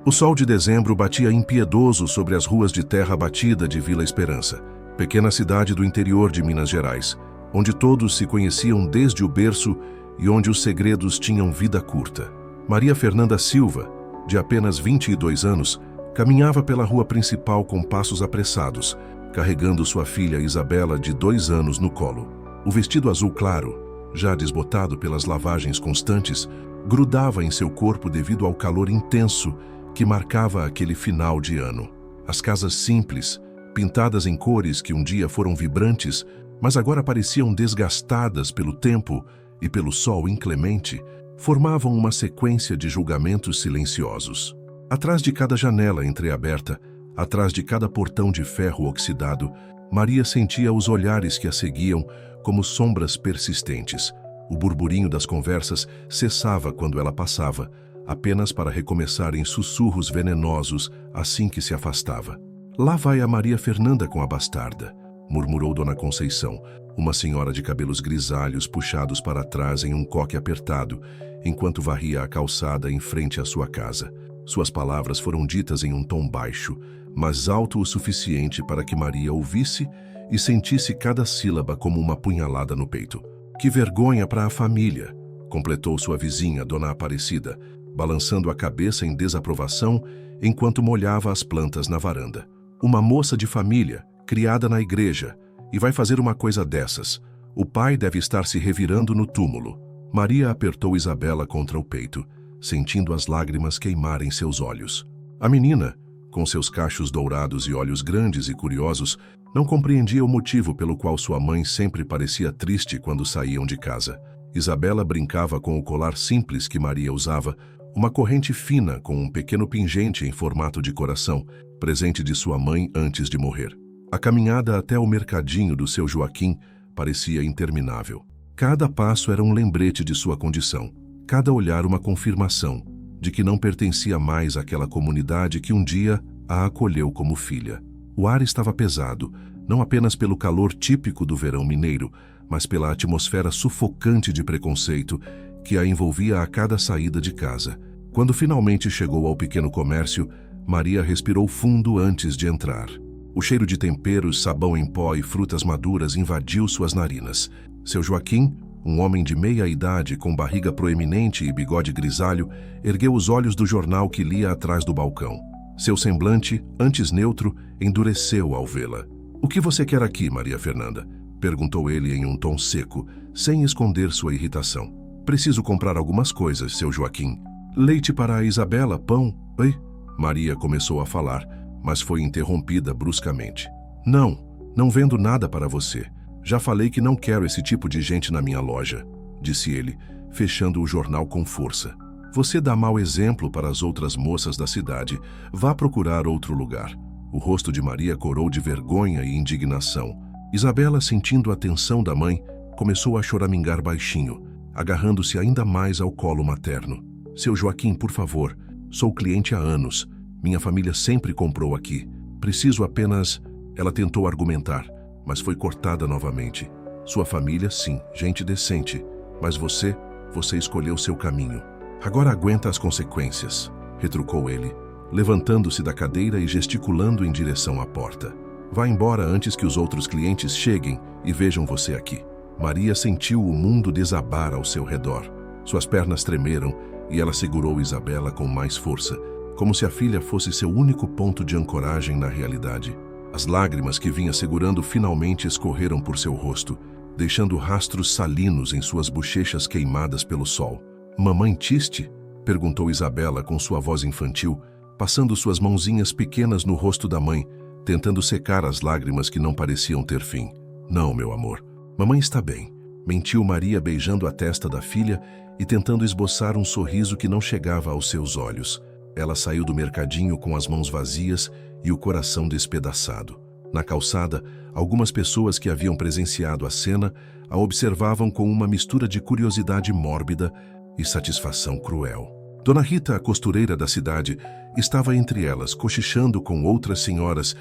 O sol de dezembro batia impiedoso sobre as ruas de terra batida de Vila Esperança, pequena cidade do interior de Minas Gerais, onde todos se conheciam desde o berço e onde os segredos tinham vida curta. Maria Fernanda Silva, de apenas 22 anos, caminhava pela rua principal com passos apressados, carregando sua filha Isabela, de 2 anos, no colo. O vestido azul claro, já desbotado pelas lavagens constantes, grudava em seu corpo devido ao calor intenso que marcava aquele final de ano. As casas simples, pintadas em cores que um dia foram vibrantes, mas agora pareciam desgastadas pelo tempo e pelo sol inclemente, formavam uma sequência de julgamentos silenciosos. Atrás de cada janela entreaberta, atrás de cada portão de ferro oxidado, Maria sentia os olhares que a seguiam como sombras persistentes. O burburinho das conversas cessava quando ela passava, apenas para recomeçar em sussurros venenosos assim que se afastava. "Lá vai a Maria Fernanda com a bastarda", murmurou Dona Conceição, uma senhora de cabelos grisalhos puxados para trás em um coque apertado, enquanto varria a calçada em frente à sua casa. Suas palavras foram ditas em um tom baixo, mas alto o suficiente para que Maria ouvisse e sentisse cada sílaba como uma punhalada no peito. "Que vergonha para a família", completou sua vizinha, Dona Aparecida, balançando a cabeça em desaprovação enquanto molhava as plantas na varanda. "Uma moça de família, criada na igreja, e vai fazer uma coisa dessas. O pai deve estar se revirando no túmulo." Maria apertou Isabela contra o peito, sentindo as lágrimas queimarem seus olhos. A menina, com seus cachos dourados e olhos grandes e curiosos, não compreendia o motivo pelo qual sua mãe sempre parecia triste quando saíam de casa. Isabela brincava com o colar simples que Maria usava, uma corrente fina com um pequeno pingente em formato de coração, presente de sua mãe antes de morrer. A caminhada até o mercadinho do seu Joaquim parecia interminável. Cada passo era um lembrete de sua condição, cada olhar uma confirmação de que não pertencia mais àquela comunidade que um dia a acolheu como filha. O ar estava pesado, não apenas pelo calor típico do verão mineiro, mas pela atmosfera sufocante de preconceito que a envolvia a cada saída de casa. Quando finalmente chegou ao pequeno comércio, Maria respirou fundo antes de entrar. O cheiro de temperos, sabão em pó e frutas maduras invadiu suas narinas. Seu Joaquim, um homem de meia idade com barriga proeminente e bigode grisalho, ergueu os olhos do jornal que lia atrás do balcão. Seu semblante, antes neutro, endureceu ao vê-la. "O que você quer aqui, Maria Fernanda?", perguntou ele em um tom seco, sem esconder sua irritação. "Preciso comprar algumas coisas, seu Joaquim." "Leite para a Isabela, pão..." "Oi?" Maria começou a falar, mas foi interrompida bruscamente. Não vendo nada para você. Já falei que não quero esse tipo de gente na minha loja", disse ele, fechando o jornal com força. "Você dá mau exemplo para as outras moças da cidade. Vá procurar outro lugar." O rosto de Maria corou de vergonha e indignação. Isabela, sentindo a tensão da mãe, começou a choramingar baixinho, agarrando-se ainda mais ao colo materno. "Seu Joaquim, por favor, sou cliente há anos. Minha família sempre comprou aqui. Preciso apenas..." Ela tentou argumentar, mas foi cortada novamente. "Sua família, sim, gente decente. Mas você escolheu seu caminho. Agora aguenta as consequências", retrucou ele, levantando-se da cadeira e gesticulando em direção à porta. "Vá embora antes que os outros clientes cheguem e vejam você aqui." Maria sentiu o mundo desabar ao seu redor. Suas pernas tremeram e ela segurou Isabela com mais força, como se a filha fosse seu único ponto de ancoragem na realidade. As lágrimas que vinha segurando finalmente escorreram por seu rosto, deixando rastros salinos em suas bochechas queimadas pelo sol. "Mamãe Tiste?", perguntou Isabela com sua voz infantil, passando suas mãozinhas pequenas no rosto da mãe, tentando secar as lágrimas que não pareciam ter fim. "Não, meu amor. Mamãe está bem", mentiu Maria, beijando a testa da filha e tentando esboçar um sorriso que não chegava aos seus olhos. Ela saiu do mercadinho com as mãos vazias e o coração despedaçado. Na calçada, algumas pessoas que haviam presenciado a cena a observavam com uma mistura de curiosidade mórbida e satisfação cruel. Dona Rita, a costureira da cidade, estava entre elas, cochichando com outras senhoras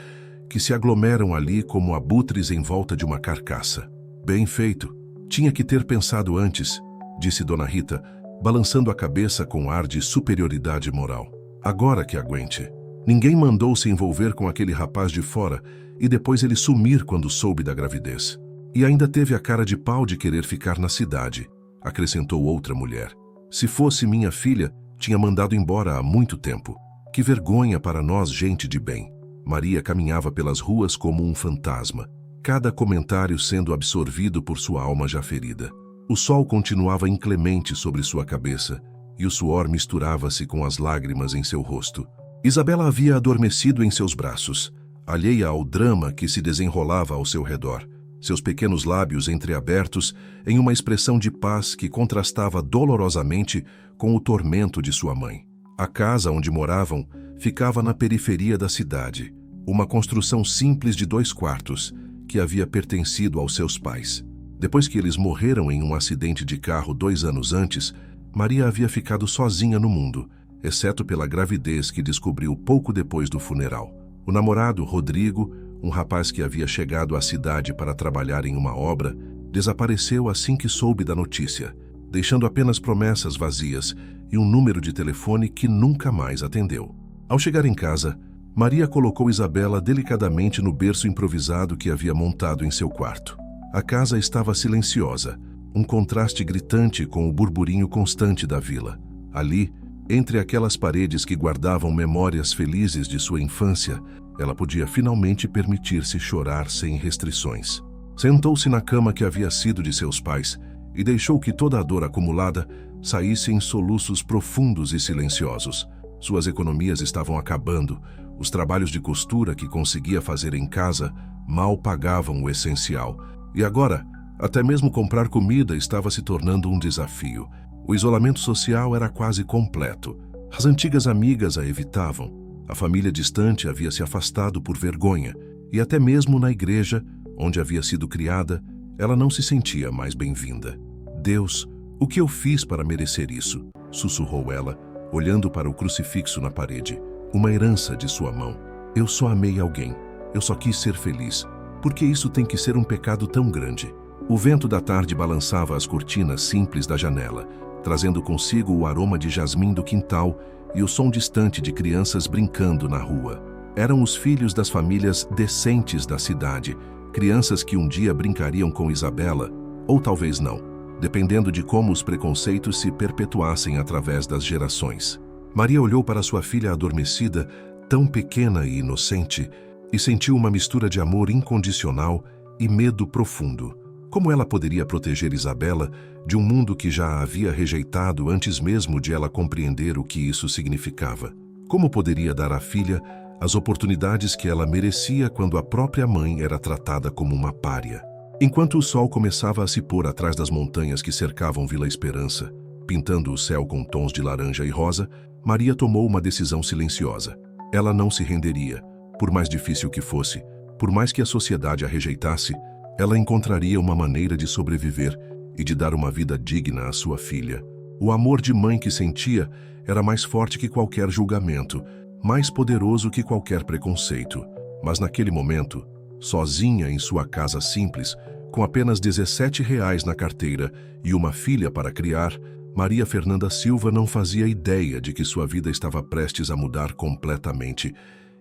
que se aglomeram ali como abutres em volta de uma carcaça. "Bem feito. Tinha que ter pensado antes", disse Dona Rita, balançando a cabeça com ar de superioridade moral. Agora que aguente. Ninguém mandou se envolver com aquele rapaz de fora e depois ele sumir quando soube da gravidez. E ainda teve a cara de pau de querer ficar na cidade, acrescentou outra mulher. Se fosse minha filha, tinha mandado embora há muito tempo. Que vergonha para nós, gente de bem. Maria caminhava pelas ruas como um fantasma, cada comentário sendo absorvido por sua alma já ferida. O sol continuava inclemente sobre sua cabeça e o suor misturava-se com as lágrimas em seu rosto. Isabela havia adormecido em seus braços, alheia ao drama que se desenrolava ao seu redor, seus pequenos lábios entreabertos em uma expressão de paz que contrastava dolorosamente com o tormento de sua mãe. A casa onde moravam ficava na periferia da cidade, uma construção simples de 2 quartos que havia pertencido aos seus pais. Depois que eles morreram em um acidente de carro 2 anos antes, Maria havia ficado sozinha no mundo, exceto pela gravidez que descobriu pouco depois do funeral. O namorado, Rodrigo, um rapaz que havia chegado à cidade para trabalhar em uma obra, desapareceu assim que soube da notícia, deixando apenas promessas vazias e um número de telefone que nunca mais atendeu. Ao chegar em casa, Maria colocou Isabela delicadamente no berço improvisado que havia montado em seu quarto. A casa estava silenciosa, um contraste gritante com o burburinho constante da vila. Ali, entre aquelas paredes que guardavam memórias felizes de sua infância, ela podia finalmente permitir-se chorar sem restrições. Sentou-se na cama que havia sido de seus pais e deixou que toda a dor acumulada saísse em soluços profundos e silenciosos. Suas economias estavam acabando. Os trabalhos de costura que conseguia fazer em casa mal pagavam o essencial. E agora, até mesmo comprar comida estava se tornando um desafio. O isolamento social era quase completo. As antigas amigas a evitavam. A família distante havia se afastado por vergonha. E até mesmo na igreja, onde havia sido criada, ela não se sentia mais bem-vinda. Deus, o que eu fiz para merecer isso? Sussurrou ela, olhando para o crucifixo na parede. Uma herança de sua mão. Eu só amei alguém. Eu só quis ser feliz. Por que isso tem que ser um pecado tão grande? O vento da tarde balançava as cortinas simples da janela, trazendo consigo o aroma de jasmim do quintal e o som distante de crianças brincando na rua. Eram os filhos das famílias decentes da cidade, crianças que um dia brincariam com Isabela, ou talvez não, dependendo de como os preconceitos se perpetuassem através das gerações. Maria olhou para sua filha adormecida, tão pequena e inocente, e sentiu uma mistura de amor incondicional e medo profundo. Como ela poderia proteger Isabela de um mundo que já a havia rejeitado antes mesmo de ela compreender o que isso significava? Como poderia dar à filha as oportunidades que ela merecia quando a própria mãe era tratada como uma pária? Enquanto o sol começava a se pôr atrás das montanhas que cercavam Vila Esperança, pintando o céu com tons de laranja e rosa, Maria tomou uma decisão silenciosa. Ela não se renderia, por mais difícil que fosse, por mais que a sociedade a rejeitasse, ela encontraria uma maneira de sobreviver e de dar uma vida digna à sua filha. O amor de mãe que sentia era mais forte que qualquer julgamento, mais poderoso que qualquer preconceito. Mas naquele momento, sozinha em sua casa simples, com apenas R$ 17 na carteira e uma filha para criar, Maria Fernanda Silva não fazia ideia de que sua vida estava prestes a mudar completamente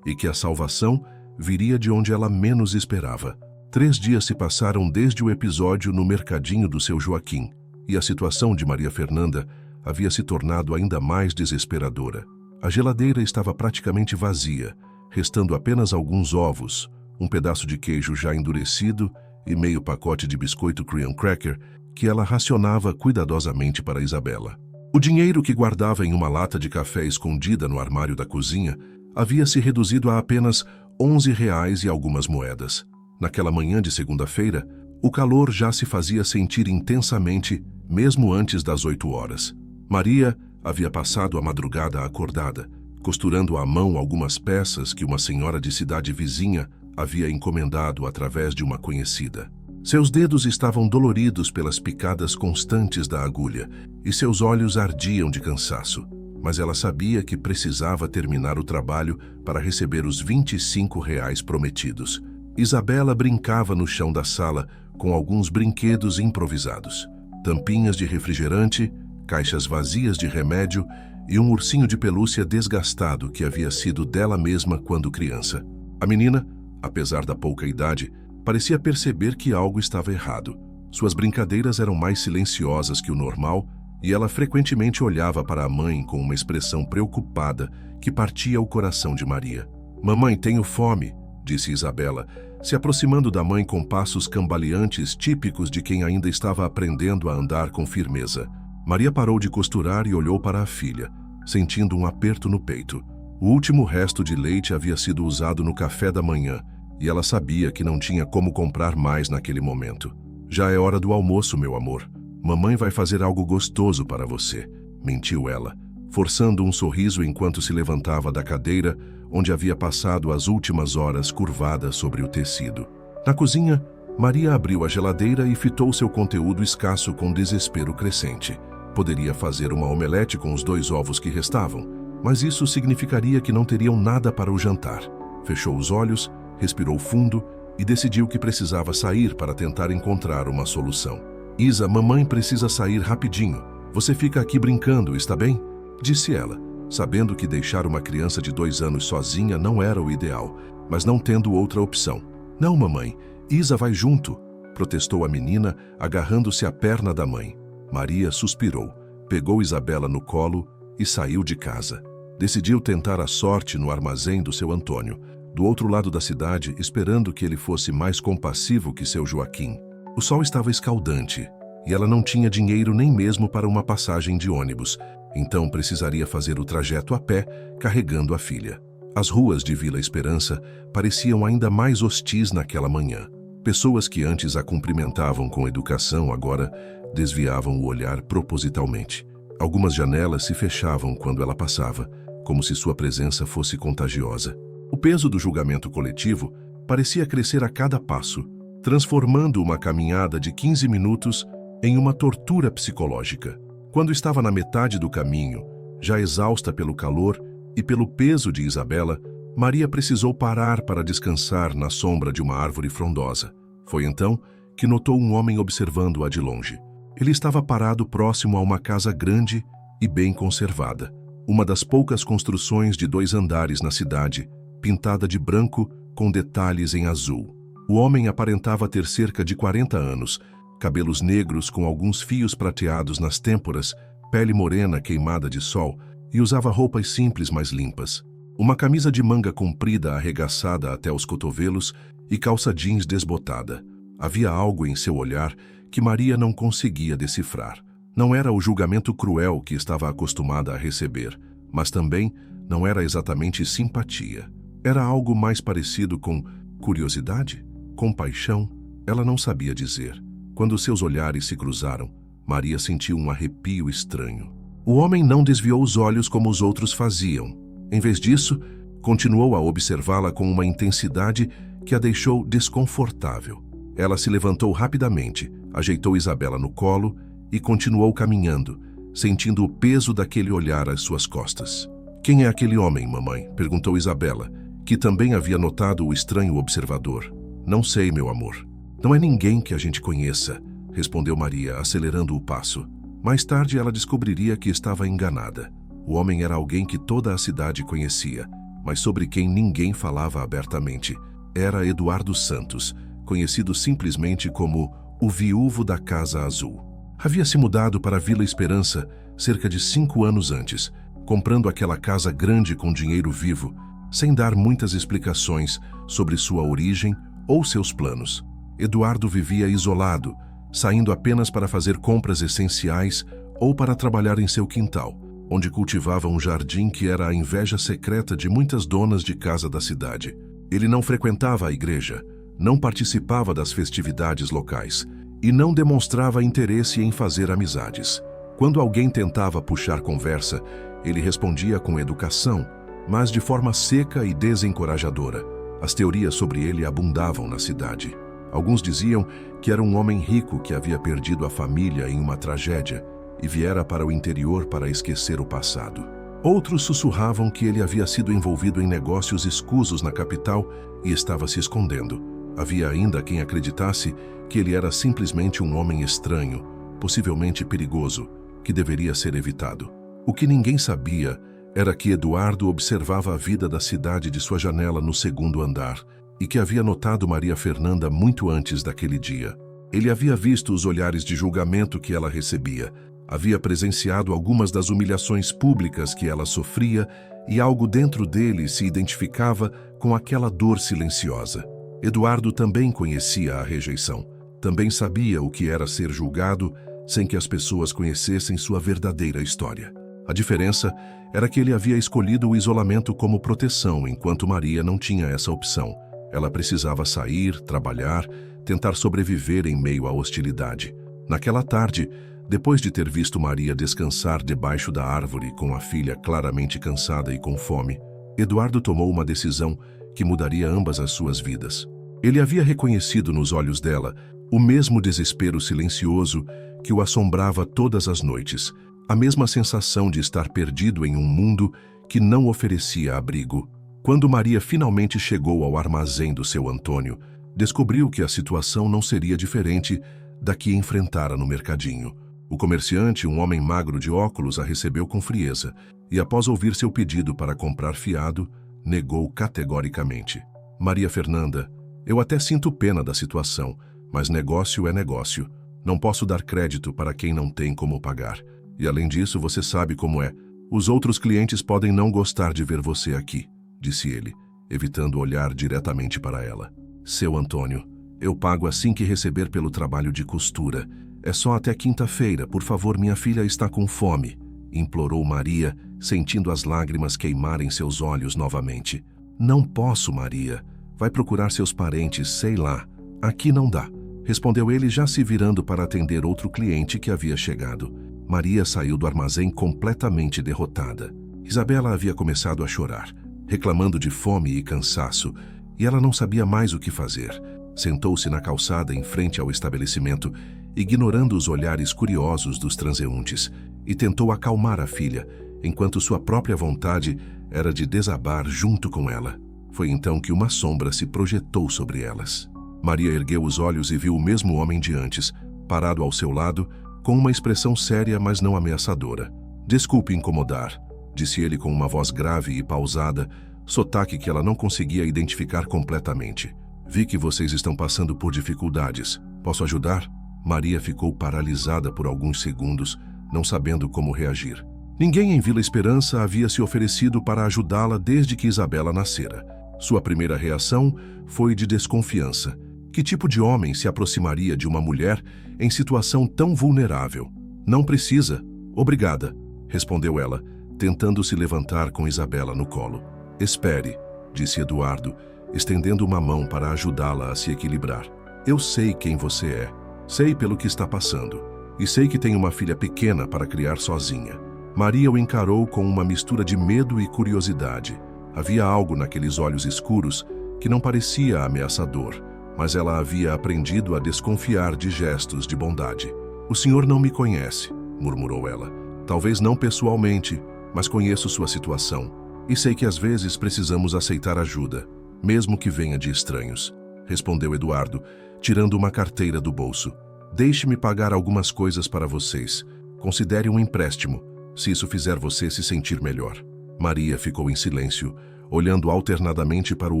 e que a salvação viria de onde ela menos esperava. 3 dias se passaram desde o episódio no mercadinho do seu Joaquim, e a situação de Maria Fernanda havia se tornado ainda mais desesperadora. A geladeira estava praticamente vazia, restando apenas alguns ovos, um pedaço de queijo já endurecido e meio pacote de biscoito Cream Cracker que ela racionava cuidadosamente para Isabela. O dinheiro que guardava em uma lata de café escondida no armário da cozinha havia se reduzido a apenas R$ 11 e algumas moedas. Naquela manhã de segunda-feira, o calor já se fazia sentir intensamente, mesmo antes das 8 horas. Maria havia passado a madrugada acordada, costurando à mão algumas peças que uma senhora de cidade vizinha havia encomendado através de uma conhecida. Seus dedos estavam doloridos pelas picadas constantes da agulha e seus olhos ardiam de cansaço, mas ela sabia que precisava terminar o trabalho para receber os R$ 25 prometidos. Isabela brincava no chão da sala com alguns brinquedos improvisados. Tampinhas de refrigerante, caixas vazias de remédio e um ursinho de pelúcia desgastado que havia sido dela mesma quando criança. A menina, apesar da pouca idade, parecia perceber que algo estava errado. Suas brincadeiras eram mais silenciosas que o normal e ela frequentemente olhava para a mãe com uma expressão preocupada que partia o coração de Maria. "Mamãe, tenho fome", disse Isabela, se aproximando da mãe com passos cambaleantes típicos de quem ainda estava aprendendo a andar com firmeza. Maria parou de costurar e olhou para a filha, sentindo um aperto no peito. O último resto de leite havia sido usado no café da manhã e ela sabia que não tinha como comprar mais naquele momento. "Já é hora do almoço, meu amor. Mamãe vai fazer algo gostoso para você", mentiu ela, forçando um sorriso enquanto se levantava da cadeira onde havia passado as últimas horas curvada sobre o tecido. Na cozinha, Maria abriu a geladeira e fitou seu conteúdo escasso com desespero crescente. Poderia fazer uma omelete com os 2 ovos que restavam, mas isso significaria que não teriam nada para o jantar. Fechou os olhos, respirou fundo e decidiu que precisava sair para tentar encontrar uma solução. "Isa, mamãe precisa sair rapidinho. Você fica aqui brincando, está bem?", disse ela, sabendo que deixar uma criança de 2 anos sozinha não era o ideal, mas não tendo outra opção. "Não, mamãe, Isa vai junto", protestou a menina, agarrando-se à perna da mãe. Maria suspirou, pegou Isabela no colo e saiu de casa. Decidiu tentar a sorte no armazém do seu Antônio, do outro lado da cidade, esperando que ele fosse mais compassivo que seu Joaquim. O sol estava escaldante e ela não tinha dinheiro nem mesmo para uma passagem de ônibus, então precisaria fazer o trajeto a pé, carregando a filha. As ruas de Vila Esperança pareciam ainda mais hostis naquela manhã. Pessoas que antes a cumprimentavam com educação agora desviavam o olhar propositalmente. Algumas janelas se fechavam quando ela passava, como se sua presença fosse contagiosa. O peso do julgamento coletivo parecia crescer a cada passo, transformando uma caminhada de 15 minutos em uma tortura psicológica. Quando estava na metade do caminho, já exausta pelo calor e pelo peso de Isabela, Maria precisou parar para descansar na sombra de uma árvore frondosa. Foi então que notou um homem observando-a de longe. Ele estava parado próximo a uma casa grande e bem conservada, uma das poucas construções de 2 andares na cidade, pintada de branco com detalhes em azul. O homem aparentava ter cerca de 40 anos, cabelos negros com alguns fios prateados nas têmporas, pele morena queimada de sol, e usava roupas simples, mas limpas. Uma camisa de manga comprida arregaçada até os cotovelos e calça jeans desbotada. Havia algo em seu olhar que Maria não conseguia decifrar. Não era o julgamento cruel que estava acostumada a receber, mas também não era exatamente simpatia. Era algo mais parecido com curiosidade? Compaixão? Ela não sabia dizer. Quando seus olhares se cruzaram, Maria sentiu um arrepio estranho. O homem não desviou os olhos como os outros faziam. Em vez disso, continuou a observá-la com uma intensidade que a deixou desconfortável. Ela se levantou rapidamente, ajeitou Isabela no colo e continuou caminhando, sentindo o peso daquele olhar às suas costas. "Quem é aquele homem, mamãe?", perguntou Isabela, que também havia notado o estranho observador. "Não sei, meu amor. Não é ninguém que a gente conheça", respondeu Maria, acelerando o passo. Mais tarde ela descobriria que estava enganada. O homem era alguém que toda a cidade conhecia, mas sobre quem ninguém falava abertamente. Era Eduardo Santos, conhecido simplesmente como o viúvo da Casa Azul. Havia se mudado para Vila Esperança cerca de 5 anos antes, comprando aquela casa grande com dinheiro vivo, sem dar muitas explicações sobre sua origem ou seus planos. Eduardo vivia isolado, saindo apenas para fazer compras essenciais ou para trabalhar em seu quintal, onde cultivava um jardim que era a inveja secreta de muitas donas de casa da cidade. Ele não frequentava a igreja, não participava das festividades locais e não demonstrava interesse em fazer amizades. Quando alguém tentava puxar conversa, ele respondia com educação, mas de forma seca e desencorajadora. As teorias sobre ele abundavam na cidade. Alguns diziam que era um homem rico que havia perdido a família em uma tragédia e viera para o interior para esquecer o passado. Outros sussurravam que ele havia sido envolvido em negócios escusos na capital e estava se escondendo. Havia ainda quem acreditasse que ele era simplesmente um homem estranho, possivelmente perigoso, que deveria ser evitado. O que ninguém sabia era que Eduardo observava a vida da cidade de sua janela no segundo andar e que havia notado Maria Fernanda muito antes daquele dia. Ele havia visto os olhares de julgamento que ela recebia, havia presenciado algumas das humilhações públicas que ela sofria e algo dentro dele se identificava com aquela dor silenciosa. Eduardo também conhecia a rejeição, também sabia o que era ser julgado sem que as pessoas conhecessem sua verdadeira história. A diferença era que ele havia escolhido o isolamento como proteção, enquanto Maria não tinha essa opção. Ela precisava sair, trabalhar, tentar sobreviver em meio à hostilidade. Naquela tarde, depois de ter visto Maria descansar debaixo da árvore com a filha claramente cansada e com fome, Eduardo tomou uma decisão que mudaria ambas as suas vidas. Ele havia reconhecido nos olhos dela o mesmo desespero silencioso que o assombrava todas as noites, a mesma sensação de estar perdido em um mundo que não oferecia abrigo. Quando Maria finalmente chegou ao armazém do seu Antônio, descobriu que a situação não seria diferente da que enfrentara no mercadinho. O comerciante, um homem magro de óculos, a recebeu com frieza e, após ouvir seu pedido para comprar fiado, negou categoricamente. Maria Fernanda, eu até sinto pena da situação, mas negócio é negócio. Não posso dar crédito para quem não tem como pagar. E além disso, você sabe como é. Os outros clientes podem não gostar de ver você aqui, disse ele, evitando olhar diretamente para ela. Seu Antônio, eu pago assim que receber pelo trabalho de costura. É só até quinta-feira, por favor, minha filha está com fome, implorou Maria, sentindo as lágrimas queimarem seus olhos novamente. Não posso, Maria. Vai procurar seus parentes, sei lá. Aqui não dá, respondeu ele, já se virando para atender outro cliente que havia chegado. Maria saiu do armazém completamente derrotada. Isabela havia começado a chorar, reclamando de fome e cansaço, e ela não sabia mais o que fazer. Sentou-se na calçada em frente ao estabelecimento, ignorando os olhares curiosos dos transeuntes, e tentou acalmar a filha, enquanto sua própria vontade era de desabar junto com ela. Foi então que uma sombra se projetou sobre elas. Maria ergueu os olhos e viu o mesmo homem de antes, parado ao seu lado, com uma expressão séria, mas não ameaçadora. Desculpe incomodar, disse ele com uma voz grave e pausada, sotaque que ela não conseguia identificar completamente. Vi que vocês estão passando por dificuldades. Posso ajudar? Maria ficou paralisada por alguns segundos, não sabendo como reagir. Ninguém em Vila Esperança havia se oferecido para ajudá-la desde que Isabela nascera. Sua primeira reação foi de desconfiança. Que tipo de homem se aproximaria de uma mulher em situação tão vulnerável? Não precisa. Obrigada, respondeu ela, tentando se levantar com Isabela no colo. Espere, disse Eduardo, estendendo uma mão para ajudá-la a se equilibrar. Eu sei quem você é. Sei pelo que está passando. E sei que tem uma filha pequena para criar sozinha. Maria o encarou com uma mistura de medo e curiosidade. Havia algo naqueles olhos escuros que não parecia ameaçador, mas ela havia aprendido a desconfiar de gestos de bondade. O senhor não me conhece, murmurou ela. Talvez não pessoalmente, mas conheço sua situação. E sei que às vezes precisamos aceitar ajuda, mesmo que venha de estranhos, respondeu Eduardo, tirando uma carteira do bolso. Deixe-me pagar algumas coisas para vocês. Considere um empréstimo, se isso fizer você se sentir melhor. Maria ficou em silêncio, olhando alternadamente para o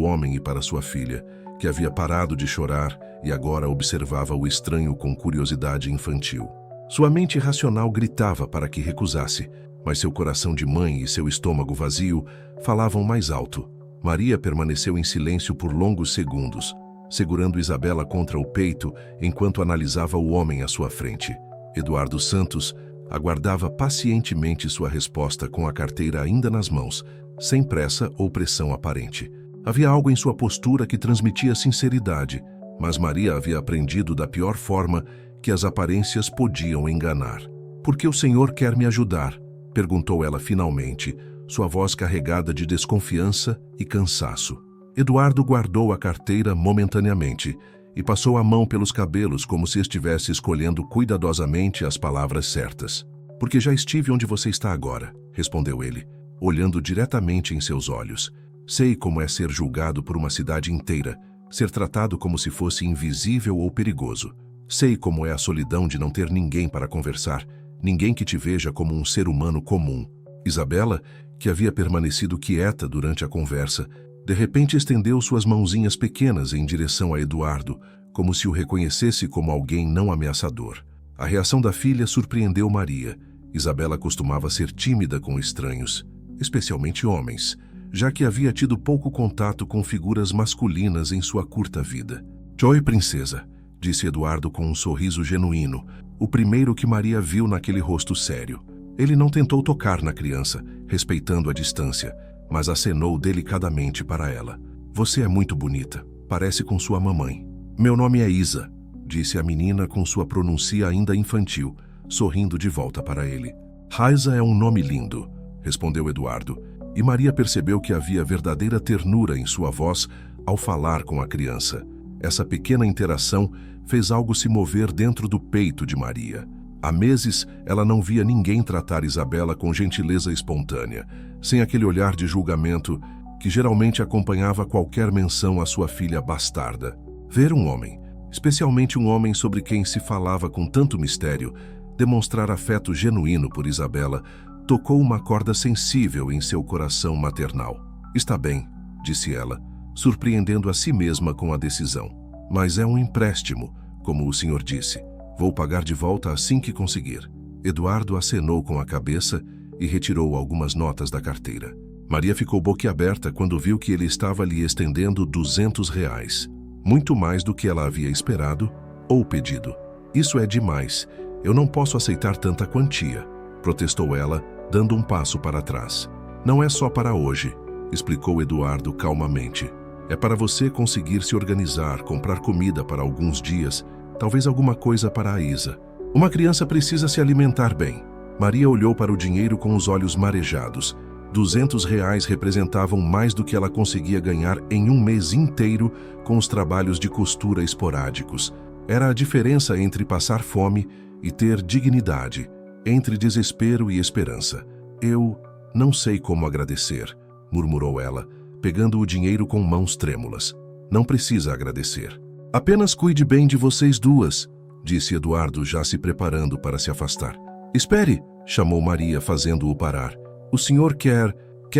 homem e para sua filha, que havia parado de chorar e agora observava o estranho com curiosidade infantil. Sua mente racional gritava para que recusasse, mas seu coração de mãe e seu estômago vazio falavam mais alto. Maria permaneceu em silêncio por longos segundos, segurando Isabela contra o peito enquanto analisava o homem à sua frente. Eduardo Santos aguardava pacientemente sua resposta com a carteira ainda nas mãos, sem pressa ou pressão aparente. Havia algo em sua postura que transmitia sinceridade, mas Maria havia aprendido da pior forma que as aparências podiam enganar. "Por que o senhor quer me ajudar?" perguntou ela finalmente, sua voz carregada de desconfiança e cansaço. Eduardo guardou a carteira momentaneamente e passou a mão pelos cabelos como se estivesse escolhendo cuidadosamente as palavras certas. "Porque já estive onde você está agora", respondeu ele, olhando diretamente em seus olhos. "Sei como é ser julgado por uma cidade inteira, ser tratado como se fosse invisível ou perigoso. Sei como é a solidão de não ter ninguém para conversar, Ninguém que te veja como um ser humano comum. Isabela, que havia permanecido quieta durante a conversa, de repente estendeu suas mãozinhas pequenas em direção a Eduardo, como se o reconhecesse como alguém não ameaçador. A reação da filha surpreendeu Maria. Isabela costumava ser tímida com estranhos, especialmente homens, já que havia tido pouco contato com figuras masculinas em sua curta vida. "Oi, princesa", disse Eduardo com um sorriso genuíno, o primeiro que Maria viu naquele rosto sério. Ele não tentou tocar na criança, respeitando a distância, mas acenou delicadamente para ela. "Você é muito bonita, parece com sua mamãe." "Meu nome é Isa", disse a menina com sua pronúncia ainda infantil, sorrindo de volta para ele. "Raiza é um nome lindo", respondeu Eduardo, e Maria percebeu que havia verdadeira ternura em sua voz ao falar com a criança. Essa pequena interação fez algo se mover dentro do peito de Maria. Há meses, ela não via ninguém tratar Isabela com gentileza espontânea, sem aquele olhar de julgamento que geralmente acompanhava qualquer menção à sua filha bastarda. Ver um homem, especialmente um homem sobre quem se falava com tanto mistério, demonstrar afeto genuíno por Isabela, tocou uma corda sensível em seu coração maternal. "Está bem", disse ela, surpreendendo a si mesma com a decisão. "Mas é um empréstimo, como o senhor disse. Vou pagar de volta assim que conseguir." Eduardo acenou com a cabeça e retirou algumas notas da carteira. Maria ficou boquiaberta quando viu que ele estava lhe estendendo R$ 200, muito mais do que ela havia esperado ou pedido. "Isso é demais. Eu não posso aceitar tanta quantia", protestou ela, dando um passo para trás. "Não é só para hoje", explicou Eduardo calmamente. "É para você conseguir se organizar, comprar comida para alguns dias, talvez alguma coisa para a Isa. Uma criança precisa se alimentar bem." Maria olhou para o dinheiro com os olhos marejados. R$ 200 representavam mais do que ela conseguia ganhar em um mês inteiro com os trabalhos de costura esporádicos. Era a diferença entre passar fome e ter dignidade, entre desespero e esperança. "Eu não sei como agradecer", murmurou ela, pegando o dinheiro com mãos trêmulas. "Não precisa agradecer. Apenas cuide bem de vocês duas", disse Eduardo, já se preparando para se afastar. "Espere", chamou Maria, fazendo-o parar. "O senhor quer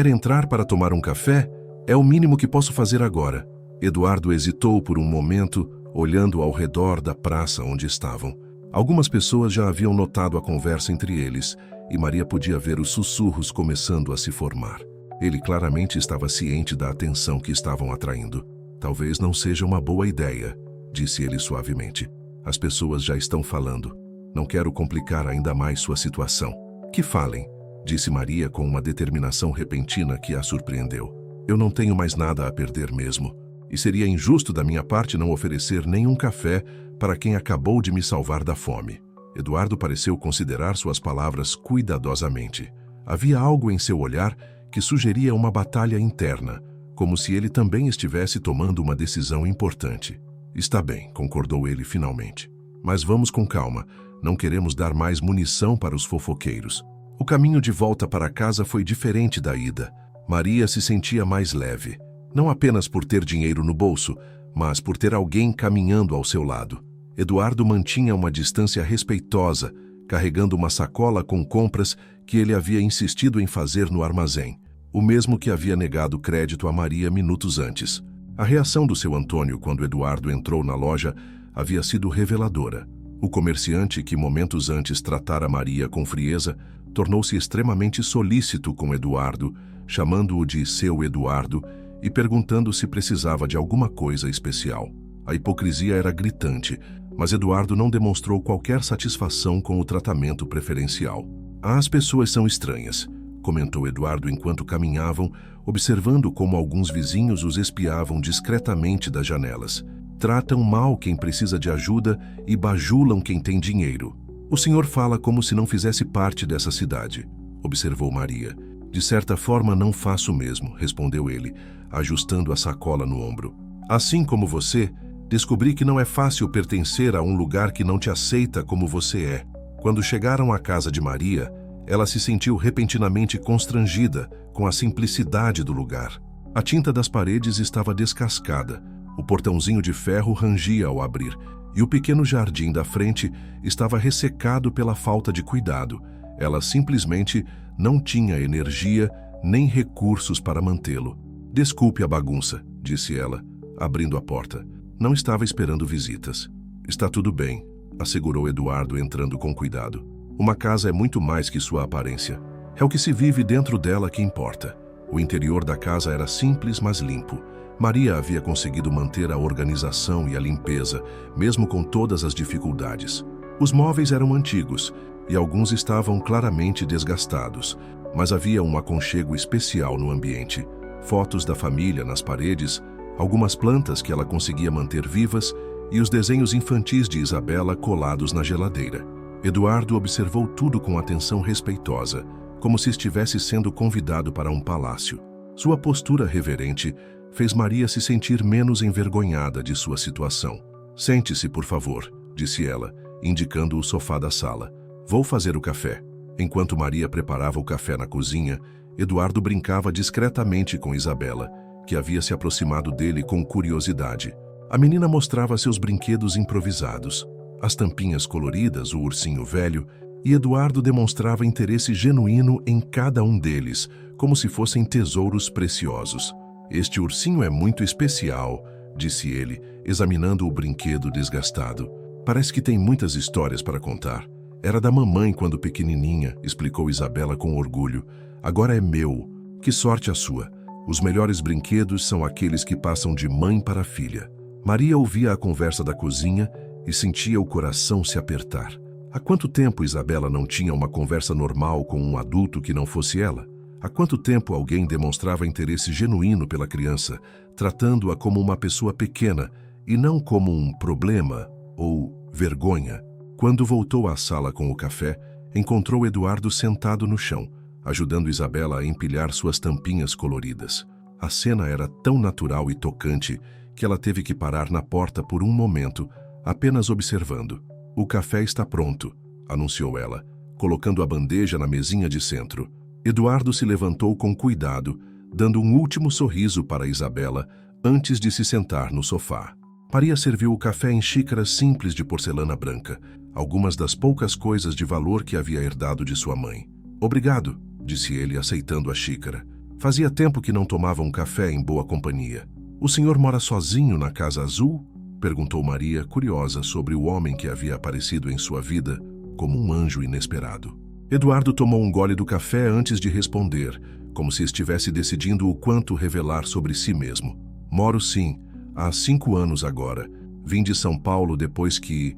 entrar para tomar um café? É o mínimo que posso fazer agora." Eduardo hesitou por um momento, olhando ao redor da praça onde estavam. Algumas pessoas já haviam notado a conversa entre eles, e Maria podia ver os sussurros começando a se formar. Ele claramente estava ciente da atenção que estavam atraindo. "Talvez não seja uma boa ideia", disse ele suavemente. "As pessoas já estão falando. Não quero complicar ainda mais sua situação." "Que falem", disse Maria com uma determinação repentina que a surpreendeu. "Eu não tenho mais nada a perder mesmo, e seria injusto da minha parte não oferecer nenhum café para quem acabou de me salvar da fome." Eduardo pareceu considerar suas palavras cuidadosamente. Havia algo em seu olhar que sugeria uma batalha interna, como se ele também estivesse tomando uma decisão importante. "Está bem", concordou ele finalmente. "Mas vamos com calma, não queremos dar mais munição para os fofoqueiros." O caminho de volta para casa foi diferente da ida. Maria se sentia mais leve, não apenas por ter dinheiro no bolso, mas por ter alguém caminhando ao seu lado. Eduardo mantinha uma distância respeitosa, carregando uma sacola com compras que ele havia insistido em fazer no armazém, o mesmo que havia negado crédito a Maria minutos antes. A reação do seu Antônio quando Eduardo entrou na loja havia sido reveladora. O comerciante, que momentos antes tratara Maria com frieza, tornou-se extremamente solícito com Eduardo, chamando-o de seu Eduardo e perguntando se precisava de alguma coisa especial. A hipocrisia era gritante, mas Eduardo não demonstrou qualquer satisfação com o tratamento preferencial. "As pessoas são estranhas", comentou Eduardo enquanto caminhavam, observando como alguns vizinhos os espiavam discretamente das janelas. "Tratam mal quem precisa de ajuda e bajulam quem tem dinheiro." "O senhor fala como se não fizesse parte dessa cidade", observou Maria. "De certa forma não faço mesmo", respondeu ele, ajustando a sacola no ombro. "Assim como você, descobri que não é fácil pertencer a um lugar que não te aceita como você é." Quando chegaram à casa de Maria, ela se sentiu repentinamente constrangida com a simplicidade do lugar. A tinta das paredes estava descascada, o portãozinho de ferro rangia ao abrir, E o pequeno jardim da frente estava ressecado pela falta de cuidado. Ela simplesmente não tinha energia nem recursos para mantê-lo. Desculpe a bagunça, disse ela, abrindo a porta. Não estava esperando visitas. Está tudo bem, assegurou Eduardo entrando com cuidado. Uma casa é muito mais que sua aparência. É o que se vive dentro dela que importa. O interior da casa era simples, mas limpo. Maria havia conseguido manter a organização e a limpeza, mesmo com todas as dificuldades. Os móveis eram antigos e alguns estavam claramente desgastados, mas havia um aconchego especial no ambiente. Fotos da família nas paredes, algumas plantas que ela conseguia manter vivas e os desenhos infantis de Isabela colados na geladeira. Eduardo observou tudo com atenção respeitosa, como se estivesse sendo convidado para um palácio. Sua postura reverente fez Maria se sentir menos envergonhada de sua situação. Sente-se, por favor, disse ela, indicando o sofá da sala. Vou fazer o café. Enquanto Maria preparava o café na cozinha, Eduardo brincava discretamente com Isabela, que havia se aproximado dele com curiosidade. A menina mostrava seus brinquedos improvisados, as tampinhas coloridas, o ursinho velho, e Eduardo demonstrava interesse genuíno em cada um deles, como se fossem tesouros preciosos. Este ursinho é muito especial, disse ele, examinando o brinquedo desgastado. Parece que tem muitas histórias para contar. Era da mamãe quando pequenininha, explicou Isabela com orgulho. Agora é meu. Que sorte a sua. Os melhores brinquedos são aqueles que passam de mãe para filha. Maria ouvia a conversa da cozinha e sentia o coração se apertar. Há quanto tempo Isabela não tinha uma conversa normal com um adulto que não fosse ela? Há quanto tempo alguém demonstrava interesse genuíno pela criança, tratando-a como uma pessoa pequena e não como um problema ou vergonha? Quando voltou à sala com o café, encontrou Eduardo sentado no chão, ajudando Isabela a empilhar suas tampinhas coloridas. A cena era tão natural e tocante que ela teve que parar na porta por um momento, apenas observando. O café está pronto, anunciou ela, colocando a bandeja na mesinha de centro. Eduardo se levantou com cuidado, dando um último sorriso para Isabela antes de se sentar no sofá. Maria serviu o café em xícaras simples de porcelana branca, algumas das poucas coisas de valor que havia herdado de sua mãe. Obrigado, disse ele, aceitando a xícara. Fazia tempo que não tomava um café em boa companhia. O senhor mora sozinho na Casa Azul? Perguntou Maria, curiosa sobre o homem que havia aparecido em sua vida como um anjo inesperado. Eduardo tomou um gole do café antes de responder, como se estivesse decidindo o quanto revelar sobre si mesmo. Moro sim, há 5 anos agora. Vim de São Paulo depois que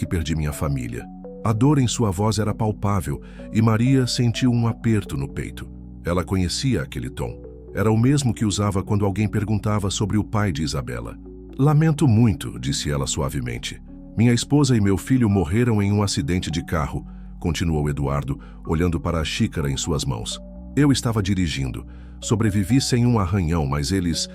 perdi minha família. A dor em sua voz era palpável e Maria sentiu um aperto no peito. Ela conhecia aquele tom. Era o mesmo que usava quando alguém perguntava sobre o pai de Isabela. Lamento muito, disse ela suavemente. Minha esposa e meu filho morreram em um acidente de carro, continuou Eduardo, olhando para a xícara em suas mãos. Eu estava dirigindo. Sobrevivi sem um arranhão, mas eles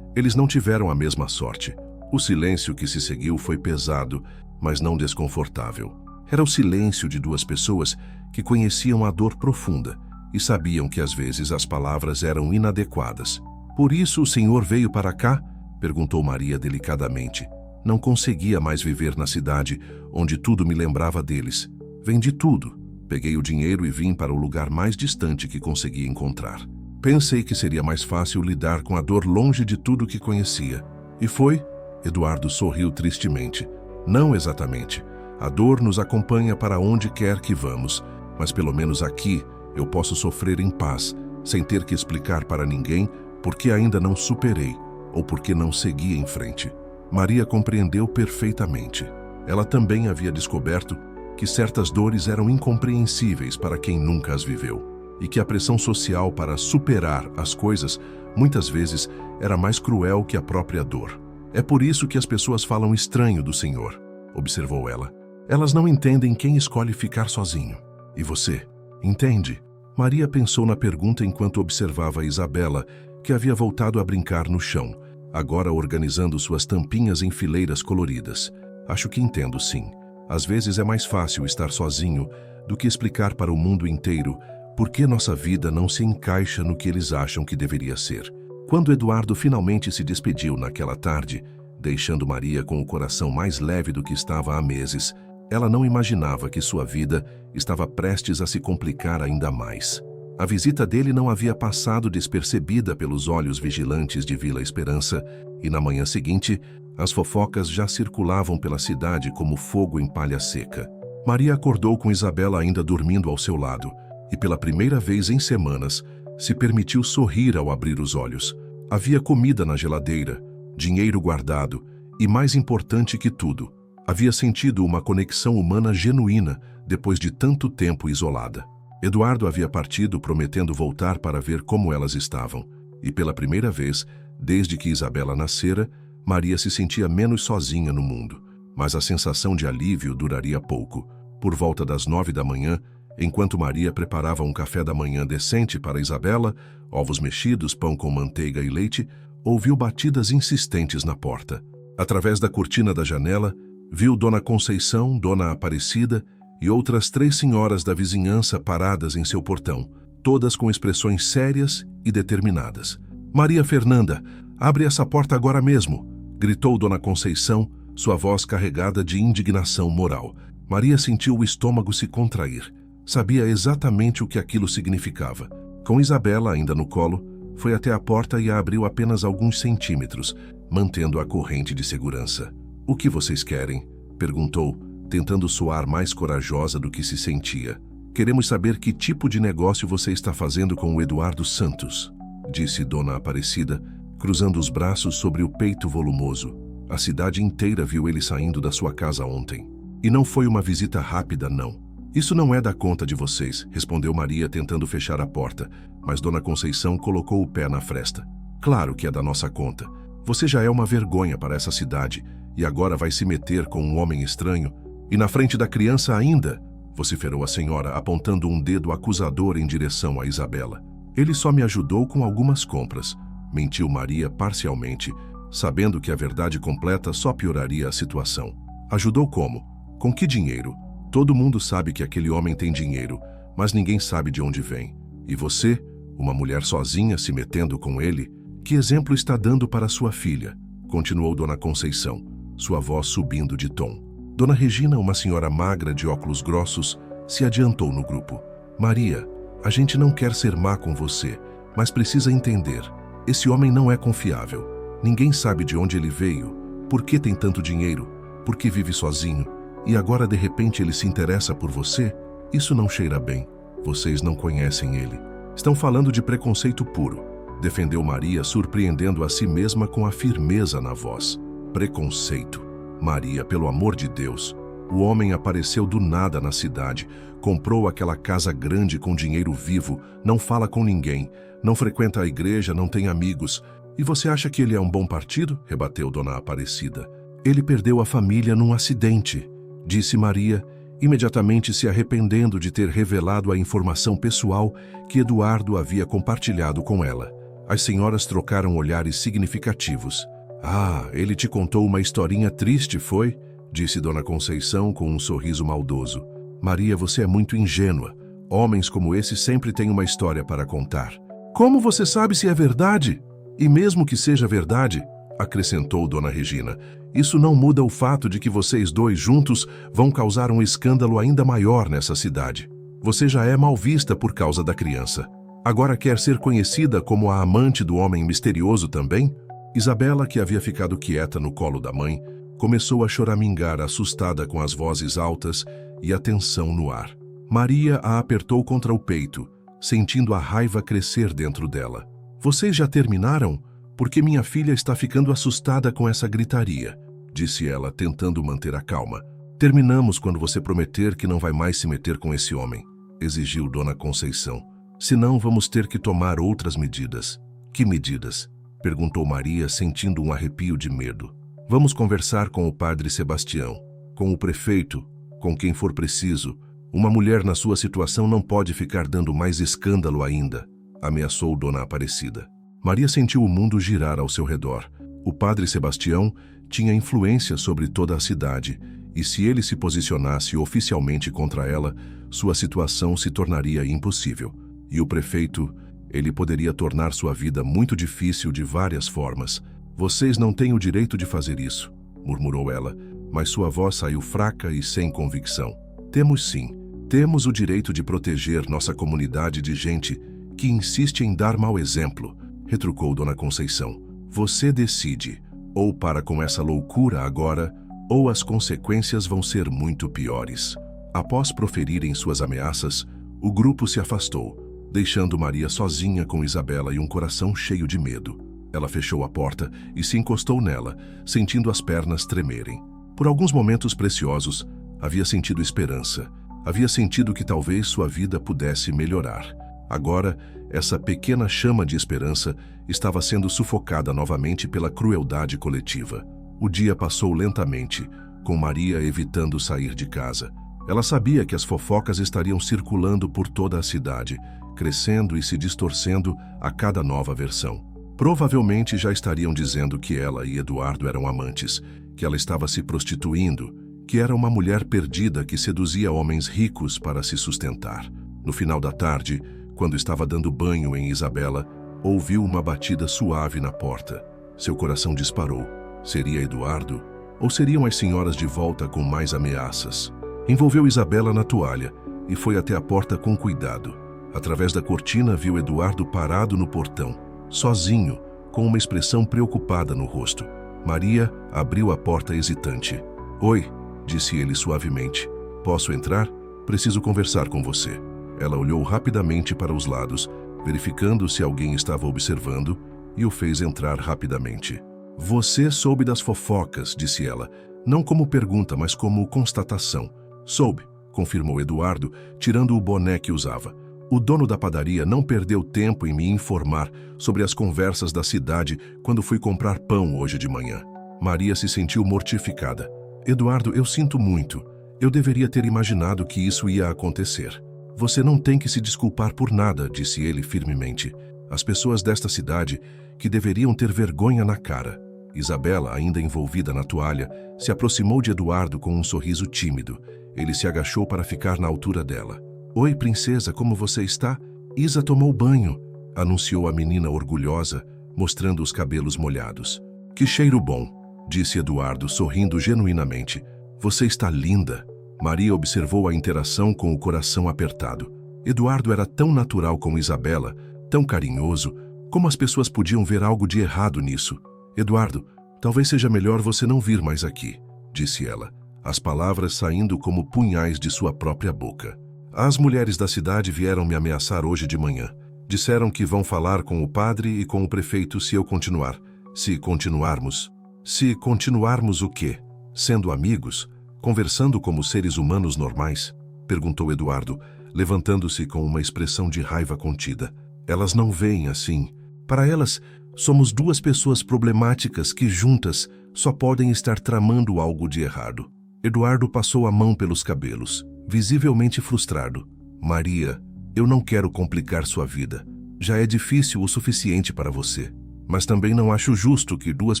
não tiveram a mesma sorte. O silêncio que se seguiu foi pesado, mas não desconfortável. Era o silêncio de 2 pessoas que conheciam a dor profunda e sabiam que às vezes as palavras eram inadequadas. Por isso o senhor veio para cá? Perguntou Maria delicadamente. Não conseguia mais viver na cidade, onde tudo me lembrava deles. Vendi tudo. Peguei o dinheiro e vim para o lugar mais distante que consegui encontrar. Pensei que seria mais fácil lidar com a dor longe de tudo que conhecia. E foi? Eduardo sorriu tristemente. Não exatamente. A dor nos acompanha para onde quer que vamos, mas pelo menos aqui eu posso sofrer em paz, sem ter que explicar para ninguém por que ainda não superei ou por que não segui em frente. Maria compreendeu perfeitamente. Ela também havia descoberto que certas dores eram incompreensíveis para quem nunca as viveu, e que a pressão social para superar as coisas muitas vezes era mais cruel que a própria dor. É por isso que as pessoas falam estranho do Senhor, observou ela. Elas não entendem quem escolhe ficar sozinho. E você, entende? Maria pensou na pergunta enquanto observava Isabela, que havia voltado a brincar no chão, agora organizando suas tampinhas em fileiras coloridas. Acho que entendo, sim. Às vezes é mais fácil estar sozinho do que explicar para o mundo inteiro por que nossa vida não se encaixa no que eles acham que deveria ser. Quando Eduardo finalmente se despediu naquela tarde, deixando Maria com o coração mais leve do que estava há meses. Ela não imaginava que sua vida estava prestes a se complicar ainda mais. A visita dele não havia passado despercebida pelos olhos vigilantes de Vila Esperança, e na manhã seguinte, as fofocas já circulavam pela cidade como fogo em palha seca. Maria acordou com Isabela ainda dormindo ao seu lado, e pela primeira vez em semanas, se permitiu sorrir ao abrir os olhos. Havia comida na geladeira, dinheiro guardado, e mais importante que tudo, havia sentido uma conexão humana genuína depois de tanto tempo isolada. Eduardo havia partido prometendo voltar para ver como elas estavam, e pela primeira vez, desde que Isabela nascera, Maria se sentia menos sozinha no mundo. Mas a sensação de alívio duraria pouco. Por volta das 9 da manhã, enquanto Maria preparava um café da manhã decente para Isabela, ovos mexidos, pão com manteiga e leite, ouviu batidas insistentes na porta. Através da cortina da janela, viu Dona Conceição, Dona Aparecida e outras 3 senhoras da vizinhança paradas em seu portão, todas com expressões sérias e determinadas. "Maria Fernanda, abre essa porta agora mesmo!" gritou Dona Conceição, sua voz carregada de indignação moral. Maria sentiu o estômago se contrair. Sabia exatamente o que aquilo significava. Com Isabela ainda no colo, foi até a porta e a abriu apenas alguns centímetros, mantendo a corrente de segurança. "O que vocês querem?" perguntou, tentando soar mais corajosa do que se sentia. "Queremos saber que tipo de negócio você está fazendo com o Eduardo Santos", disse Dona Aparecida, cruzando os braços sobre o peito volumoso. A cidade inteira viu ele saindo da sua casa ontem. "E não foi uma visita rápida, não. Isso não é da conta de vocês", respondeu Maria, tentando fechar a porta, mas Dona Conceição colocou o pé na fresta. "Claro que é da nossa conta. Você já é uma vergonha para essa cidade e agora vai se meter com um homem estranho. E na frente da criança ainda", vociferou a senhora, apontando um dedo acusador em direção a Isabela. "Ele só me ajudou com algumas compras", mentiu Maria parcialmente, sabendo que a verdade completa só pioraria a situação. "Ajudou como? Com que dinheiro? Todo mundo sabe que aquele homem tem dinheiro, mas ninguém sabe de onde vem. E você, uma mulher sozinha se metendo com ele, que exemplo está dando para sua filha?" continuou Dona Conceição, sua voz subindo de tom. Dona Regina, uma senhora magra de óculos grossos, se adiantou no grupo. "Maria, a gente não quer ser má com você, mas precisa entender. Esse homem não é confiável. Ninguém sabe de onde ele veio, por que tem tanto dinheiro, por que vive sozinho, e agora de repente ele se interessa por você? Isso não cheira bem. Vocês não conhecem ele. Estão falando de preconceito puro", defendeu Maria, surpreendendo a si mesma com a firmeza na voz. "Preconceito? Maria, pelo amor de Deus. O homem apareceu do nada na cidade, comprou aquela casa grande com dinheiro vivo, não fala com ninguém, não frequenta a igreja, não tem amigos. E você acha que ele é um bom partido?" rebateu Dona Aparecida. "Ele perdeu a família num acidente", disse Maria, imediatamente se arrependendo de ter revelado a informação pessoal que Eduardo havia compartilhado com ela. As senhoras trocaram olhares significativos. "Ah, ele te contou uma historinha triste, foi?" disse Dona Conceição com um sorriso maldoso. "Maria, você é muito ingênua. Homens como esse sempre têm uma história para contar." "Como você sabe se é verdade? E mesmo que seja verdade", acrescentou Dona Regina, "isso não muda o fato de que vocês dois juntos vão causar um escândalo ainda maior nessa cidade. Você já é mal vista por causa da criança. Agora quer ser conhecida como a amante do homem misterioso também?" Isabela, que havia ficado quieta no colo da mãe, começou a choramingar, assustada com as vozes altas e a tensão no ar. Maria a apertou contra o peito, sentindo a raiva crescer dentro dela. "Vocês já terminaram? Porque minha filha está ficando assustada com essa gritaria", disse ela, tentando manter a calma. "Terminamos quando você prometer que não vai mais se meter com esse homem", exigiu Dona Conceição. "Senão vamos ter que tomar outras medidas." "Que medidas?" perguntou Maria, sentindo um arrepio de medo. "Vamos conversar com o padre Sebastião, com o prefeito, com quem for preciso. Uma mulher na sua situação não pode ficar dando mais escândalo ainda", ameaçou Dona Aparecida. Maria sentiu o mundo girar ao seu redor. O padre Sebastião tinha influência sobre toda a cidade, e se ele se posicionasse oficialmente contra ela, sua situação se tornaria impossível. E o prefeito, ele poderia tornar sua vida muito difícil de várias formas. Vocês não têm o direito de fazer isso, murmurou ela, mas sua voz saiu fraca e sem convicção. Temos sim. Temos o direito de proteger nossa comunidade de gente que insiste em dar mau exemplo, retrucou Dona Conceição. Você decide, ou para com essa loucura agora, ou as consequências vão ser muito piores. Após proferirem suas ameaças, o grupo se afastou, deixando Maria sozinha com Isabela e um coração cheio de medo. Ela fechou a porta e se encostou nela, sentindo as pernas tremerem. Por alguns momentos preciosos, havia sentido esperança. Havia sentido que talvez sua vida pudesse melhorar. Agora, essa pequena chama de esperança estava sendo sufocada novamente pela crueldade coletiva. O dia passou lentamente, com Maria evitando sair de casa. Ela sabia que as fofocas estariam circulando por toda a cidade, crescendo e se distorcendo a cada nova versão. Provavelmente já estariam dizendo que ela e Eduardo eram amantes, que ela estava se prostituindo, que era uma mulher perdida que seduzia homens ricos para se sustentar. No final da tarde, quando estava dando banho em Isabela, ouviu uma batida suave na porta. Seu coração disparou. Seria Eduardo? Ou seriam as senhoras de volta com mais ameaças? Envolveu Isabela na toalha e foi até a porta com cuidado. Através da cortina, viu Eduardo parado no portão, sozinho, com uma expressão preocupada no rosto. Maria abriu a porta hesitante. Oi, disse ele suavemente. Posso entrar? Preciso conversar com você. Ela olhou rapidamente para os lados, verificando se alguém estava observando, e o fez entrar rapidamente. Você soube das fofocas, disse ela, não como pergunta, mas como constatação. Soube, confirmou Eduardo, tirando o boné que usava. O dono da padaria não perdeu tempo em me informar sobre as conversas da cidade quando fui comprar pão hoje de manhã. Maria se sentiu mortificada. Eduardo, eu sinto muito. Eu deveria ter imaginado que isso ia acontecer. Você não tem que se desculpar por nada, disse ele firmemente. As pessoas desta cidade que deveriam ter vergonha na cara. Isabela, ainda envolvida na toalha, se aproximou de Eduardo com um sorriso tímido. Ele se agachou para ficar na altura dela. Oi, princesa, como você está? Isa tomou banho, anunciou a menina orgulhosa, mostrando os cabelos molhados. Que cheiro bom, disse Eduardo, sorrindo genuinamente. Você está linda. Maria observou a interação com o coração apertado. Eduardo era tão natural com Isabela, tão carinhoso. Como as pessoas podiam ver algo de errado nisso? Eduardo, talvez seja melhor você não vir mais aqui, disse ela, as palavras saindo como punhais de sua própria boca. As mulheres da cidade vieram me ameaçar hoje de manhã. Disseram que vão falar com o padre e com o prefeito se eu continuar. Se continuarmos. Se continuarmos o quê? Sendo amigos? Conversando como seres humanos normais? Perguntou Eduardo, levantando-se com uma expressão de raiva contida. Elas não veem assim. Para elas, somos duas pessoas problemáticas que juntas só podem estar tramando algo de errado. Eduardo passou a mão pelos cabelos, visivelmente frustrado. Maria, eu não quero complicar sua vida. Já é difícil o suficiente para você. Mas também não acho justo que duas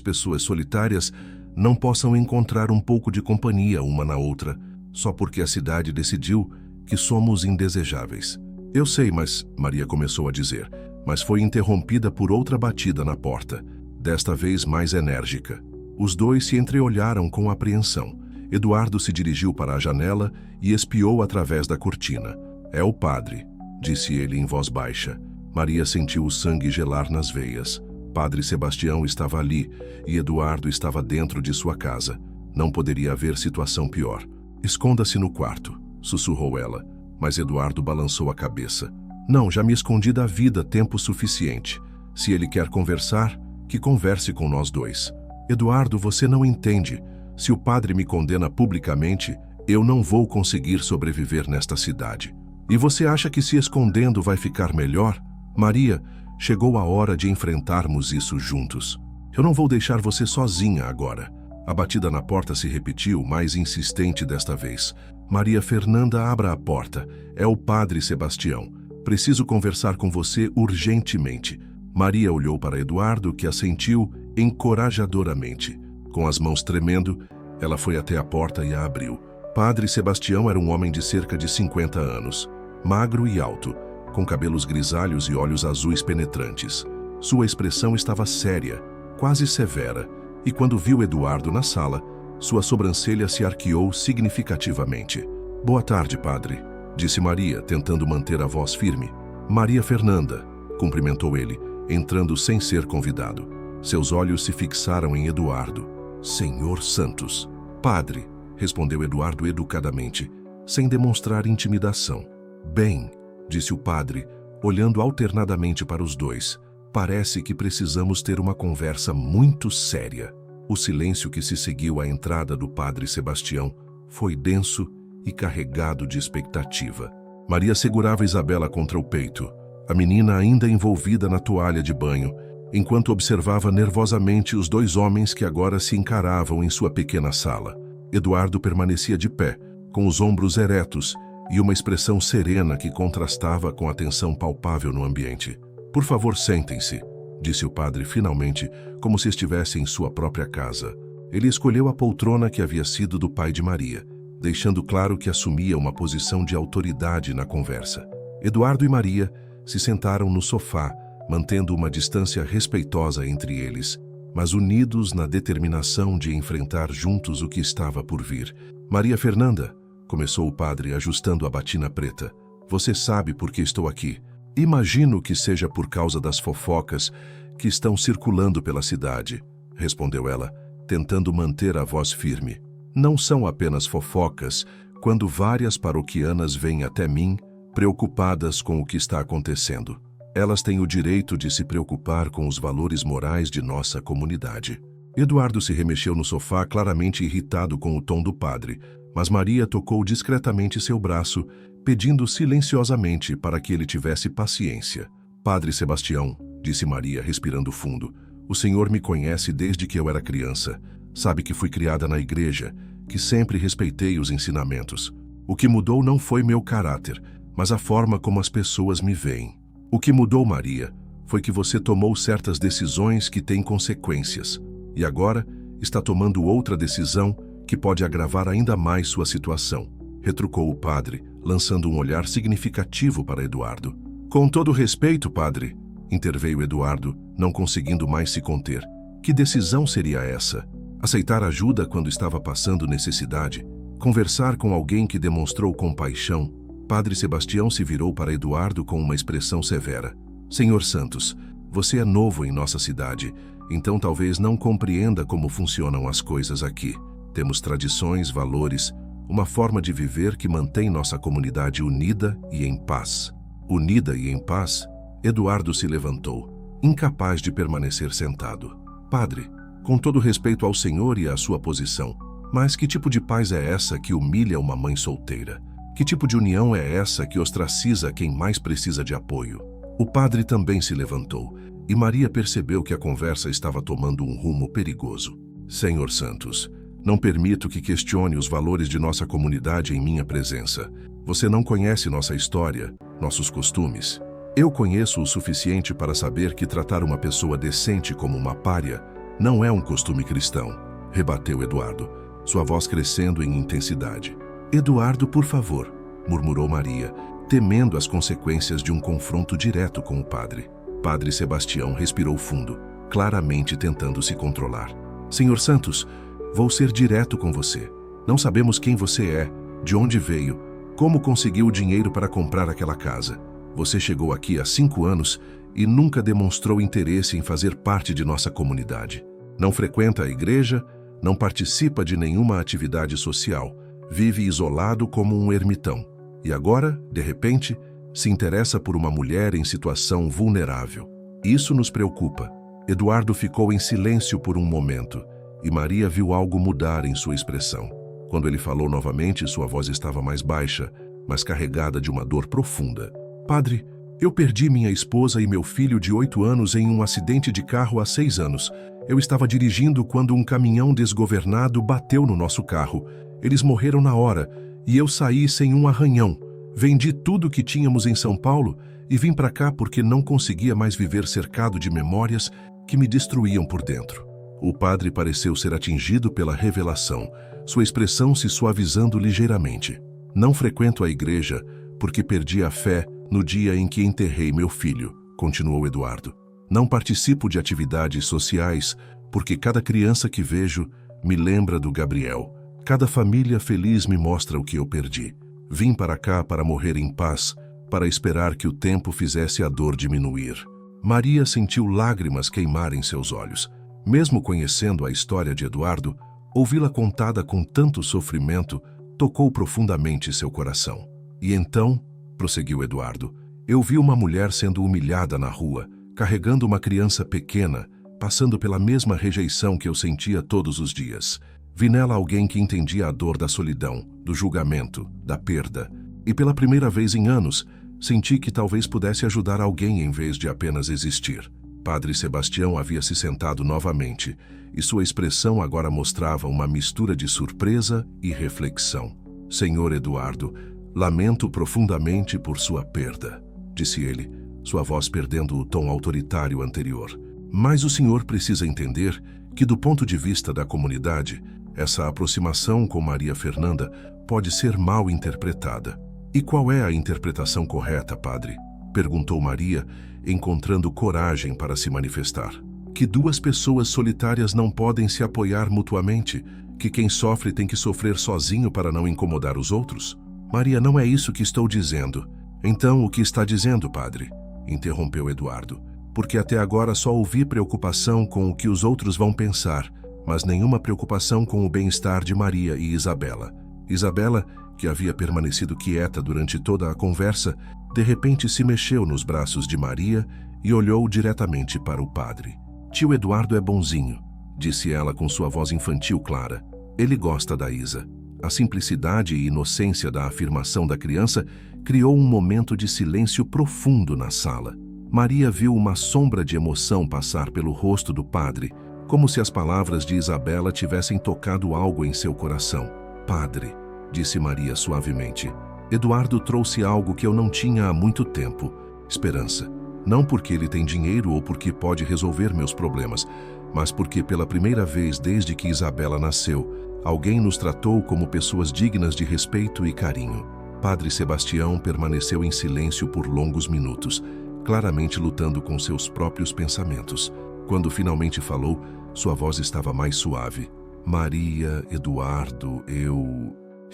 pessoas solitárias não possam encontrar um pouco de companhia uma na outra, só porque a cidade decidiu que somos indesejáveis. Eu sei, mas... Maria começou a dizer, mas foi interrompida por outra batida na porta, desta vez mais enérgica. Os dois se entreolharam com apreensão. Eduardo se dirigiu para a janela e espiou através da cortina. É o padre, disse ele em voz baixa. Maria sentiu o sangue gelar nas veias. Padre Sebastião estava ali e Eduardo estava dentro de sua casa. Não poderia haver situação pior. Esconda-se no quarto, sussurrou ela, mas Eduardo balançou a cabeça. Não, já me escondi da vida tempo suficiente. Se ele quer conversar, que converse com nós dois. Eduardo, você não entende. Se o padre me condena publicamente, eu não vou conseguir sobreviver nesta cidade. E você acha que se escondendo vai ficar melhor? Maria, chegou a hora de enfrentarmos isso juntos. Eu não vou deixar você sozinha agora. A batida na porta se repetiu, mais insistente desta vez. Maria Fernanda, abra a porta. É o padre Sebastião. Preciso conversar com você urgentemente. Maria olhou para Eduardo, que assentiu encorajadoramente. Com as mãos tremendo, ela foi até a porta e a abriu. Padre Sebastião era um homem de cerca de 50 anos, magro e alto, com cabelos grisalhos e olhos azuis penetrantes. Sua expressão estava séria, quase severa, e quando viu Eduardo na sala, sua sobrancelha se arqueou significativamente. "Boa tarde, padre", disse Maria, tentando manter a voz firme. "Maria Fernanda", cumprimentou ele, entrando sem ser convidado. Seus olhos se fixaram em Eduardo. "Senhor Santos." "Padre", respondeu Eduardo educadamente, sem demonstrar intimidação. "Bem", disse o padre, olhando alternadamente para os dois. "Parece que precisamos ter uma conversa muito séria." O silêncio que se seguiu à entrada do padre Sebastião foi denso e carregado de expectativa. Maria segurava Isabela contra o peito, a menina ainda envolvida na toalha de banho, enquanto observava nervosamente os dois homens que agora se encaravam em sua pequena sala. Eduardo permanecia de pé, com os ombros eretos e uma expressão serena que contrastava com a tensão palpável no ambiente. "Por favor, sentem-se", disse o padre finalmente, como se estivesse em sua própria casa. Ele escolheu a poltrona que havia sido do pai de Maria, deixando claro que assumia uma posição de autoridade na conversa. Eduardo e Maria se sentaram no sofá, mantendo uma distância respeitosa entre eles, mas unidos na determinação de enfrentar juntos o que estava por vir. "Maria Fernanda", começou o padre ajustando a batina preta, "você sabe por que estou aqui. Imagino que seja por causa das fofocas que estão circulando pela cidade", respondeu ela, tentando manter a voz firme. "Não são apenas fofocas quando várias paroquianas vêm até mim, preocupadas com o que está acontecendo. Elas têm o direito de se preocupar com os valores morais de nossa comunidade." Eduardo se remexeu no sofá, claramente irritado com o tom do padre, mas Maria tocou discretamente seu braço, pedindo silenciosamente para que ele tivesse paciência. "Padre Sebastião", disse Maria, respirando fundo, "o senhor me conhece desde que eu era criança. Sabe que fui criada na igreja, que sempre respeitei os ensinamentos. O que mudou não foi meu caráter, mas a forma como as pessoas me veem. O que mudou, Maria, foi que você tomou certas decisões que têm consequências, e agora está tomando outra decisão que pode agravar ainda mais sua situação", retrucou o padre, lançando um olhar significativo para Eduardo. "Com todo respeito, padre", interveio Eduardo, não conseguindo mais se conter. "Que decisão seria essa? Aceitar ajuda quando estava passando necessidade? Conversar com alguém que demonstrou compaixão?" Padre Sebastião se virou para Eduardo com uma expressão severa. "Senhor Santos, você é novo em nossa cidade, então talvez não compreenda como funcionam as coisas aqui. Temos tradições, valores, uma forma de viver que mantém nossa comunidade unida e em paz." "Unida e em paz?" Eduardo se levantou, incapaz de permanecer sentado. "Padre, com todo respeito ao senhor e à sua posição, mas que tipo de paz é essa que humilha uma mãe solteira? Que tipo de união é essa que ostraciza quem mais precisa de apoio?" O padre também se levantou, e Maria percebeu que a conversa estava tomando um rumo perigoso. "Senhor Santos, não permito que questione os valores de nossa comunidade em minha presença. Você não conhece nossa história, nossos costumes. Eu conheço o suficiente para saber que tratar uma pessoa decente como uma pária não é um costume cristão", rebateu Eduardo, sua voz crescendo em intensidade. "Eduardo, por favor", murmurou Maria, temendo as consequências de um confronto direto com o padre. Padre Sebastião respirou fundo, claramente tentando se controlar. "Senhor Santos, vou ser direto com você. Não sabemos quem você é, de onde veio, como conseguiu o dinheiro para comprar aquela casa. Você chegou aqui há 5 anos e nunca demonstrou interesse em fazer parte de nossa comunidade. Não frequenta a igreja, não participa de nenhuma atividade social, vive isolado como um ermitão. E agora, de repente, se interessa por uma mulher em situação vulnerável. Isso nos preocupa." Eduardo ficou em silêncio por um momento, e Maria viu algo mudar em sua expressão. Quando ele falou novamente, sua voz estava mais baixa, mas carregada de uma dor profunda. "Padre, eu perdi minha esposa e meu filho de 8 anos em um acidente de carro há 6 anos. Eu estava dirigindo quando um caminhão desgovernado bateu no nosso carro. Eles morreram na hora, e eu saí sem um arranhão. Vendi tudo que tínhamos em São Paulo e vim para cá porque não conseguia mais viver cercado de memórias que me destruíam por dentro." O padre pareceu ser atingido pela revelação, sua expressão se suavizando ligeiramente. "Não frequento a igreja porque perdi a fé no dia em que enterrei meu filho", continuou Eduardo. Não participo de atividades sociais porque cada criança que vejo me lembra do Gabriel. Cada família feliz me mostra o que eu perdi. Vim para cá para morrer em paz, para esperar que o tempo fizesse a dor diminuir. Maria sentiu lágrimas queimar em seus olhos. Mesmo conhecendo a história de Eduardo, ouvi-la contada com tanto sofrimento tocou profundamente seu coração. E então, prosseguiu Eduardo, eu vi uma mulher sendo humilhada na rua, carregando uma criança pequena, passando pela mesma rejeição que eu sentia todos os dias. Vi nela alguém que entendia a dor da solidão, do julgamento, da perda. E pela primeira vez em anos, senti que talvez pudesse ajudar alguém em vez de apenas existir. Padre Sebastião havia se sentado novamente, e sua expressão agora mostrava uma mistura de surpresa e reflexão. Senhor Eduardo, lamento profundamente por sua perda, disse ele, sua voz perdendo o tom autoritário anterior. Mas o senhor precisa entender que, do ponto de vista da comunidade, essa aproximação com Maria Fernanda pode ser mal interpretada. E qual é a interpretação correta, padre? Perguntou Maria, encontrando coragem para se manifestar. Que duas pessoas solitárias não podem se apoiar mutuamente? Que quem sofre tem que sofrer sozinho para não incomodar os outros? Maria, não é isso que estou dizendo. Então, o que está dizendo, padre? Interrompeu Eduardo. Porque até agora só ouvi preocupação com o que os outros vão pensar, mas nenhuma preocupação com o bem-estar de Maria e Isabela. Isabela, que havia permanecido quieta durante toda a conversa, de repente se mexeu nos braços de Maria e olhou diretamente para o padre. Tio Eduardo é bonzinho, disse ela com sua voz infantil clara. Ele gosta da Isa. A simplicidade e inocência da afirmação da criança criou um momento de silêncio profundo na sala. Maria viu uma sombra de emoção passar pelo rosto do padre, como se as palavras de Isabela tivessem tocado algo em seu coração. Padre, disse Maria suavemente, Eduardo trouxe algo que eu não tinha há muito tempo, esperança. Não porque ele tem dinheiro ou porque pode resolver meus problemas, mas porque pela primeira vez desde que Isabela nasceu, alguém nos tratou como pessoas dignas de respeito e carinho. Padre Sebastião permaneceu em silêncio por longos minutos, claramente lutando com seus próprios pensamentos. Quando finalmente falou, sua voz estava mais suave. Maria, Eduardo,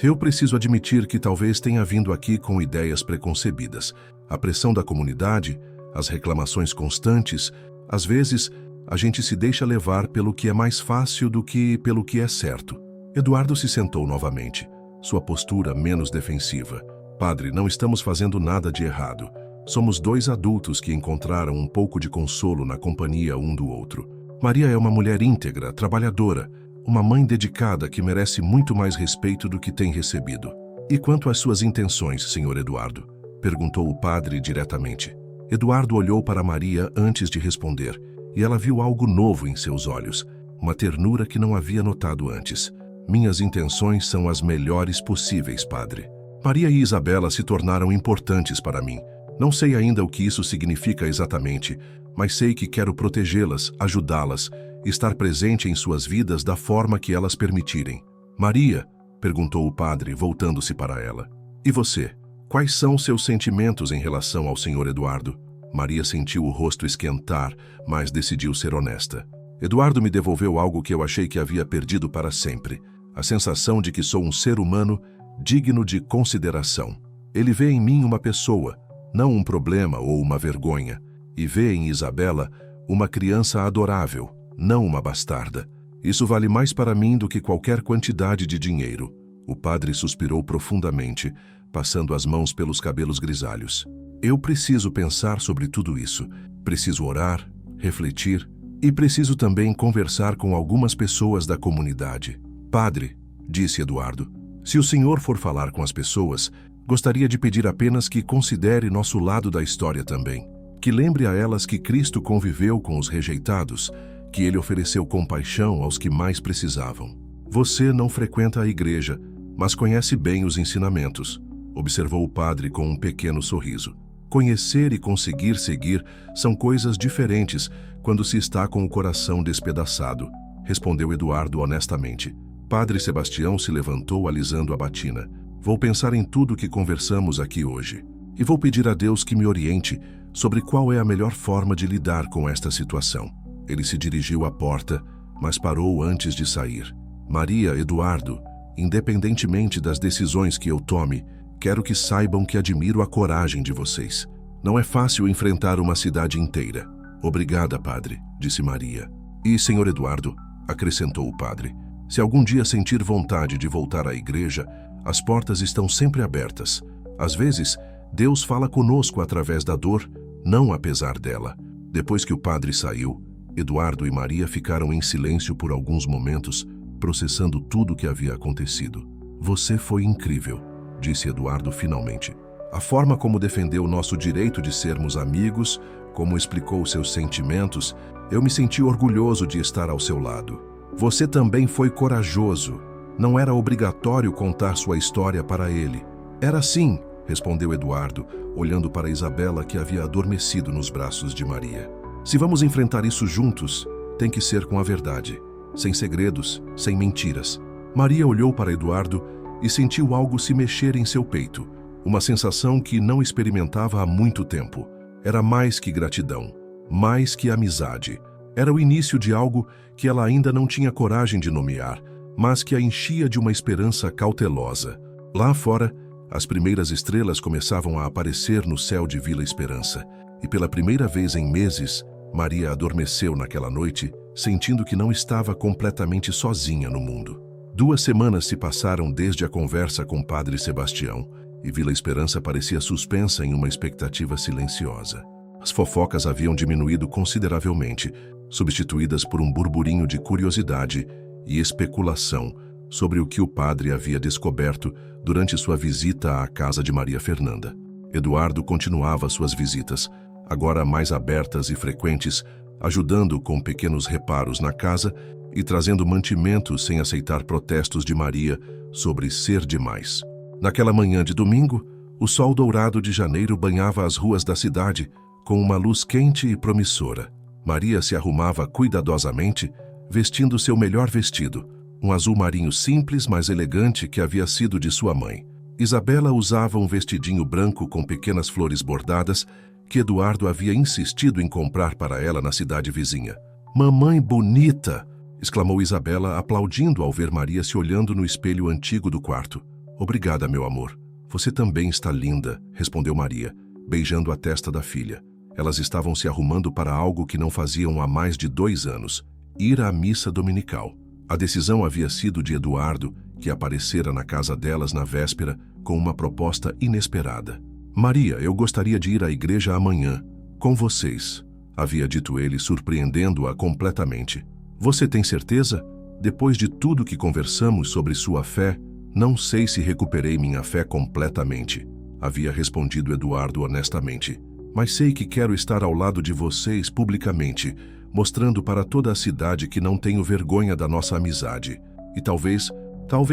Eu preciso admitir que talvez tenha vindo aqui com ideias preconcebidas. A pressão da comunidade, as reclamações constantes, às vezes a gente se deixa levar pelo que é mais fácil do que pelo que é certo. Eduardo se sentou novamente, sua postura menos defensiva. Padre, não estamos fazendo nada de errado. Somos dois adultos que encontraram um pouco de consolo na companhia um do outro. Maria é uma mulher íntegra, trabalhadora, uma mãe dedicada que merece muito mais respeito do que tem recebido. E quanto às suas intenções, senhor Eduardo? Perguntou o padre diretamente. Eduardo olhou para Maria antes de responder, e ela viu algo novo em seus olhos, uma ternura que não havia notado antes. Minhas intenções são as melhores possíveis, padre. Maria e Isabela se tornaram importantes para mim. Não sei ainda o que isso significa exatamente, mas sei que quero protegê-las, ajudá-las, estar presente em suas vidas da forma que elas permitirem. Maria, perguntou o padre, voltando-se para ela. E você? Quais são seus sentimentos em relação ao senhor Eduardo? Maria sentiu o rosto esquentar, mas decidiu ser honesta. Eduardo me devolveu algo que eu achei que havia perdido para sempre. A sensação de que sou um ser humano digno de consideração. Ele vê em mim uma pessoa, não um problema ou uma vergonha, e vê em Isabela uma criança adorável, não uma bastarda. Isso vale mais para mim do que qualquer quantidade de dinheiro. O padre suspirou profundamente, passando as mãos pelos cabelos grisalhos. Eu preciso pensar sobre tudo isso. Preciso orar, refletir e preciso também conversar com algumas pessoas da comunidade. Padre, disse Eduardo, se o senhor for falar com as pessoas, gostaria de pedir apenas que considere nosso lado da história também. Que lembre a elas que Cristo conviveu com os rejeitados, que ele ofereceu compaixão aos que mais precisavam. Você não frequenta a igreja, mas conhece bem os ensinamentos, observou o padre com um pequeno sorriso. Conhecer e conseguir seguir são coisas diferentes quando se está com o coração despedaçado, respondeu Eduardo honestamente. Padre Sebastião se levantou alisando a batina. Vou pensar em tudo que conversamos aqui hoje. E vou pedir a Deus que me oriente sobre qual é a melhor forma de lidar com esta situação. Ele se dirigiu à porta, mas parou antes de sair. Maria, Eduardo, independentemente das decisões que eu tome, quero que saibam que admiro a coragem de vocês. Não é fácil enfrentar uma cidade inteira. Obrigada, padre, disse Maria. E, senhor Eduardo, acrescentou o padre, se algum dia sentir vontade de voltar à igreja, as portas estão sempre abertas. Às vezes, Deus fala conosco através da dor, não apesar dela. Depois que o padre saiu, Eduardo e Maria ficaram em silêncio por alguns momentos, processando tudo o que havia acontecido. Você foi incrível, disse Eduardo finalmente. A forma como defendeu nosso direito de sermos amigos, como explicou seus sentimentos, eu me senti orgulhoso de estar ao seu lado. Você também foi corajoso. Não era obrigatório contar sua história para ele. Era sim, respondeu Eduardo, olhando para Isabela, que havia adormecido nos braços de Maria. Se vamos enfrentar isso juntos, tem que ser com a verdade, sem segredos, sem mentiras. Maria olhou para Eduardo e sentiu algo se mexer em seu peito, uma sensação que não experimentava há muito tempo. Era mais que gratidão, mais que amizade. Era o início de algo que ela ainda não tinha coragem de nomear, mas que a enchia de uma esperança cautelosa. Lá fora, as primeiras estrelas começavam a aparecer no céu de Vila Esperança, e pela primeira vez em meses, Maria adormeceu naquela noite, sentindo que não estava completamente sozinha no mundo. 2 semanas se passaram desde a conversa com Padre Sebastião, e Vila Esperança parecia suspensa em uma expectativa silenciosa. As fofocas haviam diminuído consideravelmente, substituídas por um burburinho de curiosidade e especulação sobre o que o padre havia descoberto durante sua visita à casa de Maria Fernanda. Eduardo continuava suas visitas, agora mais abertas e frequentes, ajudando com pequenos reparos na casa e trazendo mantimentos sem aceitar protestos de Maria sobre ser demais. Naquela manhã de domingo, o sol dourado de janeiro banhava as ruas da cidade com uma luz quente e promissora. Maria se arrumava cuidadosamente, vestindo seu melhor vestido, um azul marinho simples, mas elegante, que havia sido de sua mãe. Isabela usava um vestidinho branco com pequenas flores bordadas que Eduardo havia insistido em comprar para ela na cidade vizinha. "Mamãe bonita!" exclamou Isabela, aplaudindo ao ver Maria se olhando no espelho antigo do quarto. "Obrigada, meu amor. Você também está linda", respondeu Maria, beijando a testa da filha. Elas estavam se arrumando para algo que não faziam há mais de 2 anos, ir à missa dominical. A decisão havia sido de Eduardo, que aparecera na casa delas na véspera com uma proposta inesperada. "Maria, eu gostaria de ir à igreja amanhã, com vocês", havia dito ele, surpreendendo-a completamente. "Você tem certeza? Depois de tudo que conversamos sobre sua fé, não sei se recuperei minha fé completamente", havia respondido Eduardo honestamente. "Mas sei que quero estar ao lado de vocês publicamente, mostrando para toda a cidade que não tenho vergonha da nossa amizade. E talvez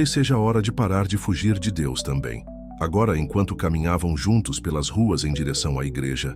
seja a hora de parar de fugir de Deus também." Agora, enquanto caminhavam juntos pelas ruas em direção à igreja,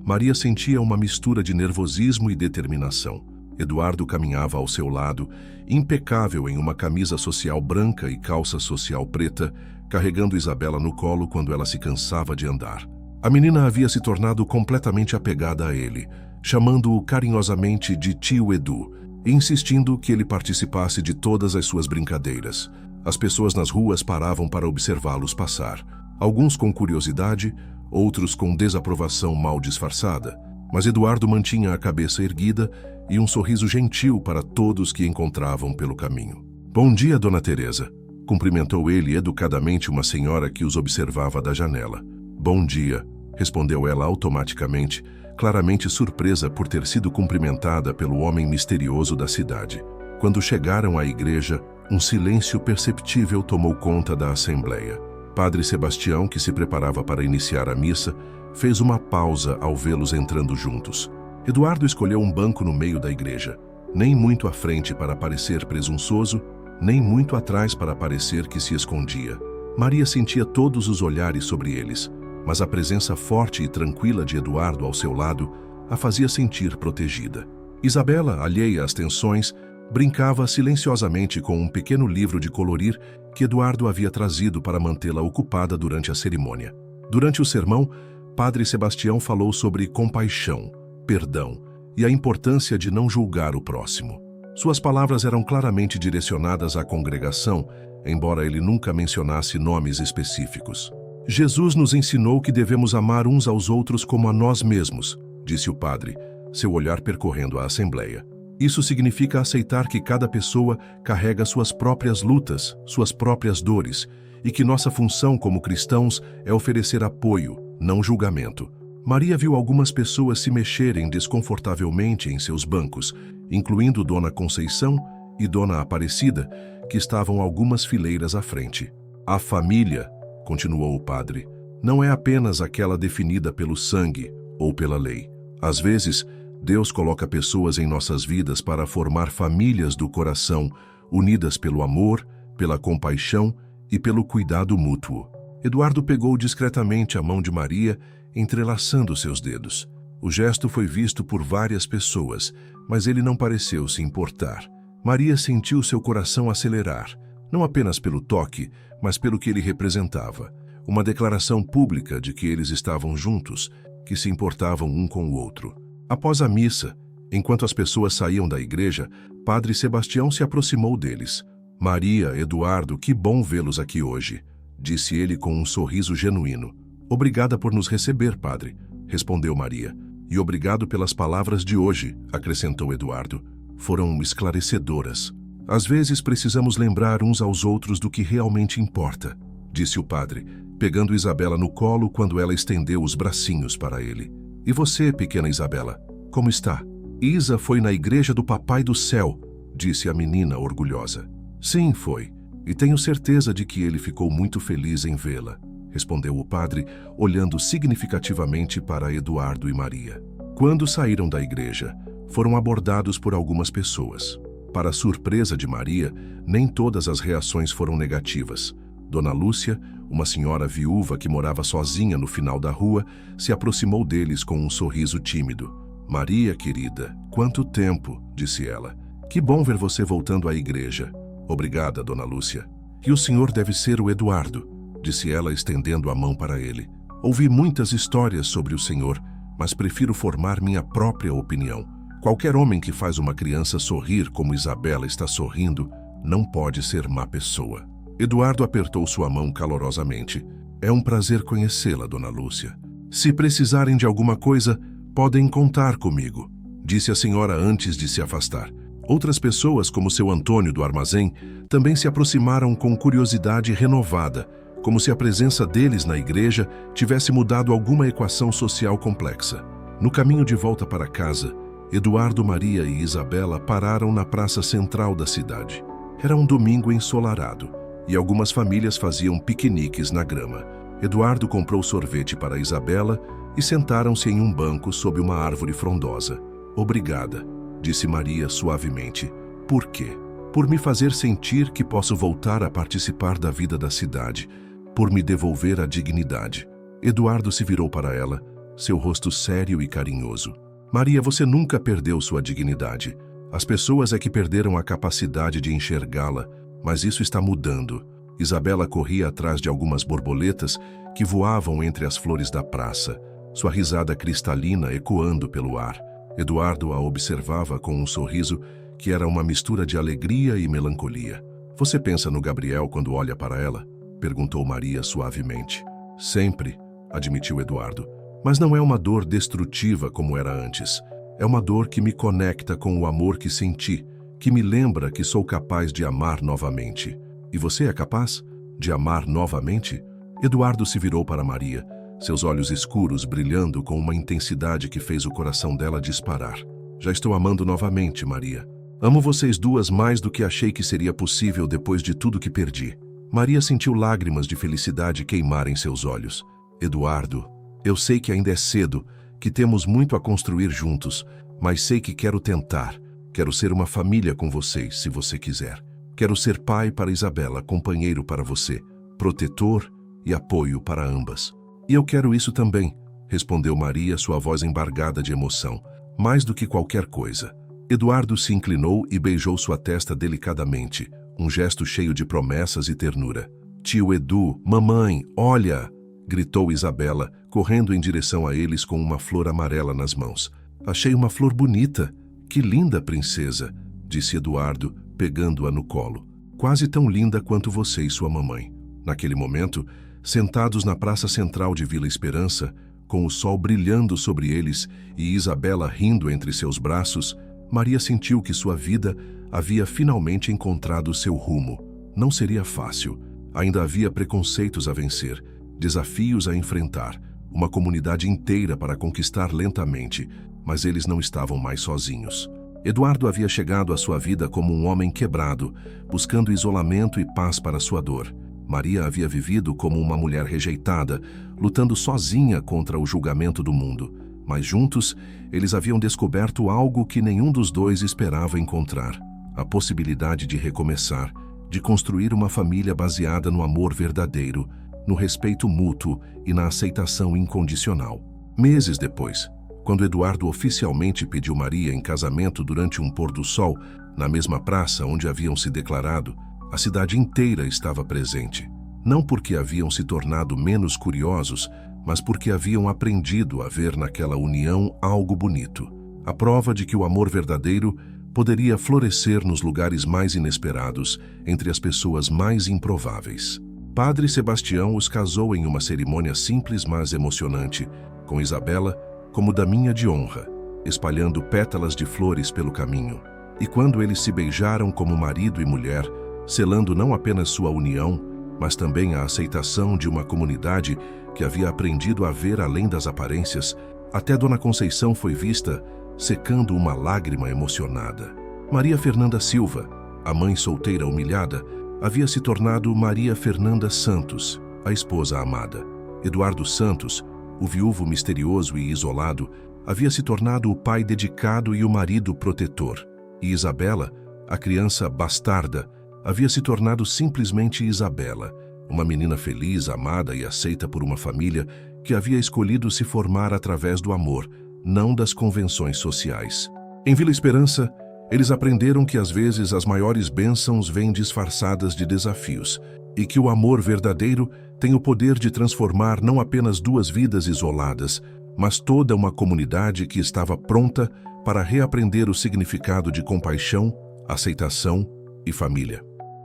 Maria sentia uma mistura de nervosismo e determinação. Eduardo caminhava ao seu lado, impecável em uma camisa social branca e calça social preta, carregando Isabela no colo quando ela se cansava de andar. A menina havia se tornado completamente apegada a ele, chamando-o carinhosamente de tio Edu, e insistindo que ele participasse de todas as suas brincadeiras. As pessoas nas ruas paravam para observá-los passar, alguns com curiosidade, outros com desaprovação mal disfarçada, mas Eduardo mantinha a cabeça erguida e um sorriso gentil para todos que encontravam pelo caminho. "Bom dia, Dona Teresa", cumprimentou ele educadamente uma senhora que os observava da janela. "Bom dia", respondeu ela automaticamente, claramente surpresa por ter sido cumprimentada pelo homem misterioso da cidade. Quando chegaram à igreja, um silêncio perceptível tomou conta da assembleia. Padre Sebastião, que se preparava para iniciar a missa, fez uma pausa ao vê-los entrando juntos. Eduardo escolheu um banco no meio da igreja, nem muito à frente para parecer presunçoso, nem muito atrás para parecer que se escondia. Maria sentia todos os olhares sobre eles, mas a presença forte e tranquila de Eduardo ao seu lado a fazia sentir protegida. Isabela, alheia às tensões, brincava silenciosamente com um pequeno livro de colorir que Eduardo havia trazido para mantê-la ocupada durante a cerimônia. Durante o sermão, Padre Sebastião falou sobre compaixão, perdão e a importância de não julgar o próximo. Suas palavras eram claramente direcionadas à congregação, embora ele nunca mencionasse nomes específicos. Jesus nos ensinou que devemos amar uns aos outros como a nós mesmos, disse o padre, seu olhar percorrendo a assembleia. Isso significa aceitar que cada pessoa carrega suas próprias lutas, suas próprias dores, e que nossa função como cristãos é oferecer apoio, não julgamento. Maria viu algumas pessoas se mexerem desconfortavelmente em seus bancos, incluindo Dona Conceição e Dona Aparecida, que estavam algumas fileiras à frente. A família, continuou o padre, não é apenas aquela definida pelo sangue ou pela lei. Às vezes, Deus coloca pessoas em nossas vidas para formar famílias do coração, unidas pelo amor, pela compaixão e pelo cuidado mútuo. Eduardo pegou discretamente a mão de Maria, entrelaçando seus dedos. O gesto foi visto por várias pessoas, mas ele não pareceu se importar. Maria sentiu seu coração acelerar, não apenas pelo toque, mas pelo que ele representava. Uma declaração pública de que eles estavam juntos, que se importavam um com o outro. Após a missa, enquanto as pessoas saíam da igreja, Padre Sebastião se aproximou deles. Maria, Eduardo, que bom vê-los aqui hoje, disse ele com um sorriso genuíno. Obrigada por nos receber, padre, respondeu Maria. E obrigado pelas palavras de hoje, acrescentou Eduardo. Foram esclarecedoras. Às vezes precisamos lembrar uns aos outros do que realmente importa, disse o padre, pegando Isabela no colo quando ela estendeu os bracinhos para ele. E você, pequena Isabela, como está? Isa foi na igreja do Papai do Céu, disse a menina orgulhosa. Sim, foi. E tenho certeza de que ele ficou muito feliz em vê-la, respondeu o padre, olhando significativamente para Eduardo e Maria. Quando saíram da igreja, foram abordados por algumas pessoas. Para a surpresa de Maria, nem todas as reações foram negativas. Dona Lúcia, uma senhora viúva que morava sozinha no final da rua, se aproximou deles com um sorriso tímido. Maria, querida, quanto tempo, disse ela. Que bom ver você voltando à igreja. Obrigada, Dona Lúcia. E o senhor deve ser o Eduardo, disse ela estendendo a mão para ele. Ouvi muitas histórias sobre o senhor, mas prefiro formar minha própria opinião. Qualquer homem que faz uma criança sorrir como Isabela está sorrindo, não pode ser má pessoa. Eduardo apertou sua mão calorosamente. É um prazer conhecê-la, Dona Lúcia. Se precisarem de alguma coisa, podem contar comigo, disse a senhora antes de se afastar. Outras pessoas, como seu Antônio do armazém, também se aproximaram com curiosidade renovada, como se a presença deles na igreja tivesse mudado alguma equação social complexa. No caminho de volta para casa, Eduardo, Maria e Isabela pararam na praça central da cidade. Era um domingo ensolarado, e algumas famílias faziam piqueniques na grama. Eduardo comprou sorvete para Isabela e sentaram-se em um banco sob uma árvore frondosa. Obrigada, disse Maria suavemente. Por quê? Por me fazer sentir que posso voltar a participar da vida da cidade, por me devolver a dignidade. Eduardo se virou para ela, seu rosto sério e carinhoso. Maria, você nunca perdeu sua dignidade. As pessoas é que perderam a capacidade de enxergá-la, mas isso está mudando. Isabela corria atrás de algumas borboletas que voavam entre as flores da praça, sua risada cristalina ecoando pelo ar. Eduardo a observava com um sorriso que era uma mistura de alegria e melancolia. Você pensa no Gabriel quando olha para ela? Perguntou Maria suavemente. Sempre, admitiu Eduardo. Mas não é uma dor destrutiva como era antes. É uma dor que me conecta com o amor que senti, que me lembra que sou capaz de amar novamente. E você é capaz de amar novamente? Eduardo se virou para Maria, seus olhos escuros brilhando com uma intensidade que fez o coração dela disparar. Já estou amando novamente, Maria. Amo vocês duas mais do que achei que seria possível depois de tudo que perdi. Maria sentiu lágrimas de felicidade queimar em seus olhos. Eduardo, eu sei que ainda é cedo, que temos muito a construir juntos, mas sei que quero tentar. Quero ser uma família com vocês, se você quiser. Quero ser pai para Isabela, companheiro para você, protetor e apoio para ambas. E eu quero isso também, respondeu Maria, sua voz embargada de emoção, mais do que qualquer coisa. Eduardo se inclinou e beijou sua testa delicadamente, um gesto cheio de promessas e ternura. Tio Edu, mamãe, olha! gritou Isabela, correndo em direção a eles com uma flor amarela nas mãos. Achei uma flor bonita. Que linda, princesa, disse Eduardo, pegando-a no colo. Quase tão linda quanto você e sua mamãe. Naquele momento, sentados na praça central de Vila Esperança, com o sol brilhando sobre eles e Isabela rindo entre seus braços, Maria sentiu que sua vida havia finalmente encontrado seu rumo. Não seria fácil. Ainda havia preconceitos a vencer, desafios a enfrentar, uma comunidade inteira para conquistar lentamente, mas eles não estavam mais sozinhos. Eduardo havia chegado à sua vida como um homem quebrado, buscando isolamento e paz para sua dor. Maria havia vivido como uma mulher rejeitada, lutando sozinha contra o julgamento do mundo. Mas juntos, eles haviam descoberto algo que nenhum dos dois esperava encontrar: a possibilidade de recomeçar, de construir uma família baseada no amor verdadeiro, no respeito mútuo e na aceitação incondicional. Meses depois, quando Eduardo oficialmente pediu Maria em casamento durante um pôr do sol, na mesma praça onde haviam se declarado, a cidade inteira estava presente. Não porque haviam se tornado menos curiosos, mas porque haviam aprendido a ver naquela união algo bonito. A prova de que o amor verdadeiro poderia florescer nos lugares mais inesperados, entre as pessoas mais improváveis. Padre Sebastião os casou em uma cerimônia simples mas emocionante, com Isabela como daminha de honra, espalhando pétalas de flores pelo caminho. E quando eles se beijaram como marido e mulher, selando não apenas sua união, mas também a aceitação de uma comunidade que havia aprendido a ver além das aparências, até Dona Conceição foi vista secando uma lágrima emocionada. Maria Fernanda Silva, a mãe solteira humilhada, havia se tornado Maria Fernanda Santos, a esposa amada. Eduardo Santos, o viúvo misterioso e isolado, havia se tornado o pai dedicado e o marido protetor. E Isabela, a criança bastarda, havia se tornado simplesmente Isabela, uma menina feliz, amada e aceita por uma família que havia escolhido se formar através do amor, não das convenções sociais. Em Vila Esperança, eles aprenderam que às vezes as maiores bênçãos vêm disfarçadas de desafios e que o amor verdadeiro tem o poder de transformar não apenas duas vidas isoladas, mas toda uma comunidade que estava pronta para reaprender o significado de compaixão, aceitação e família.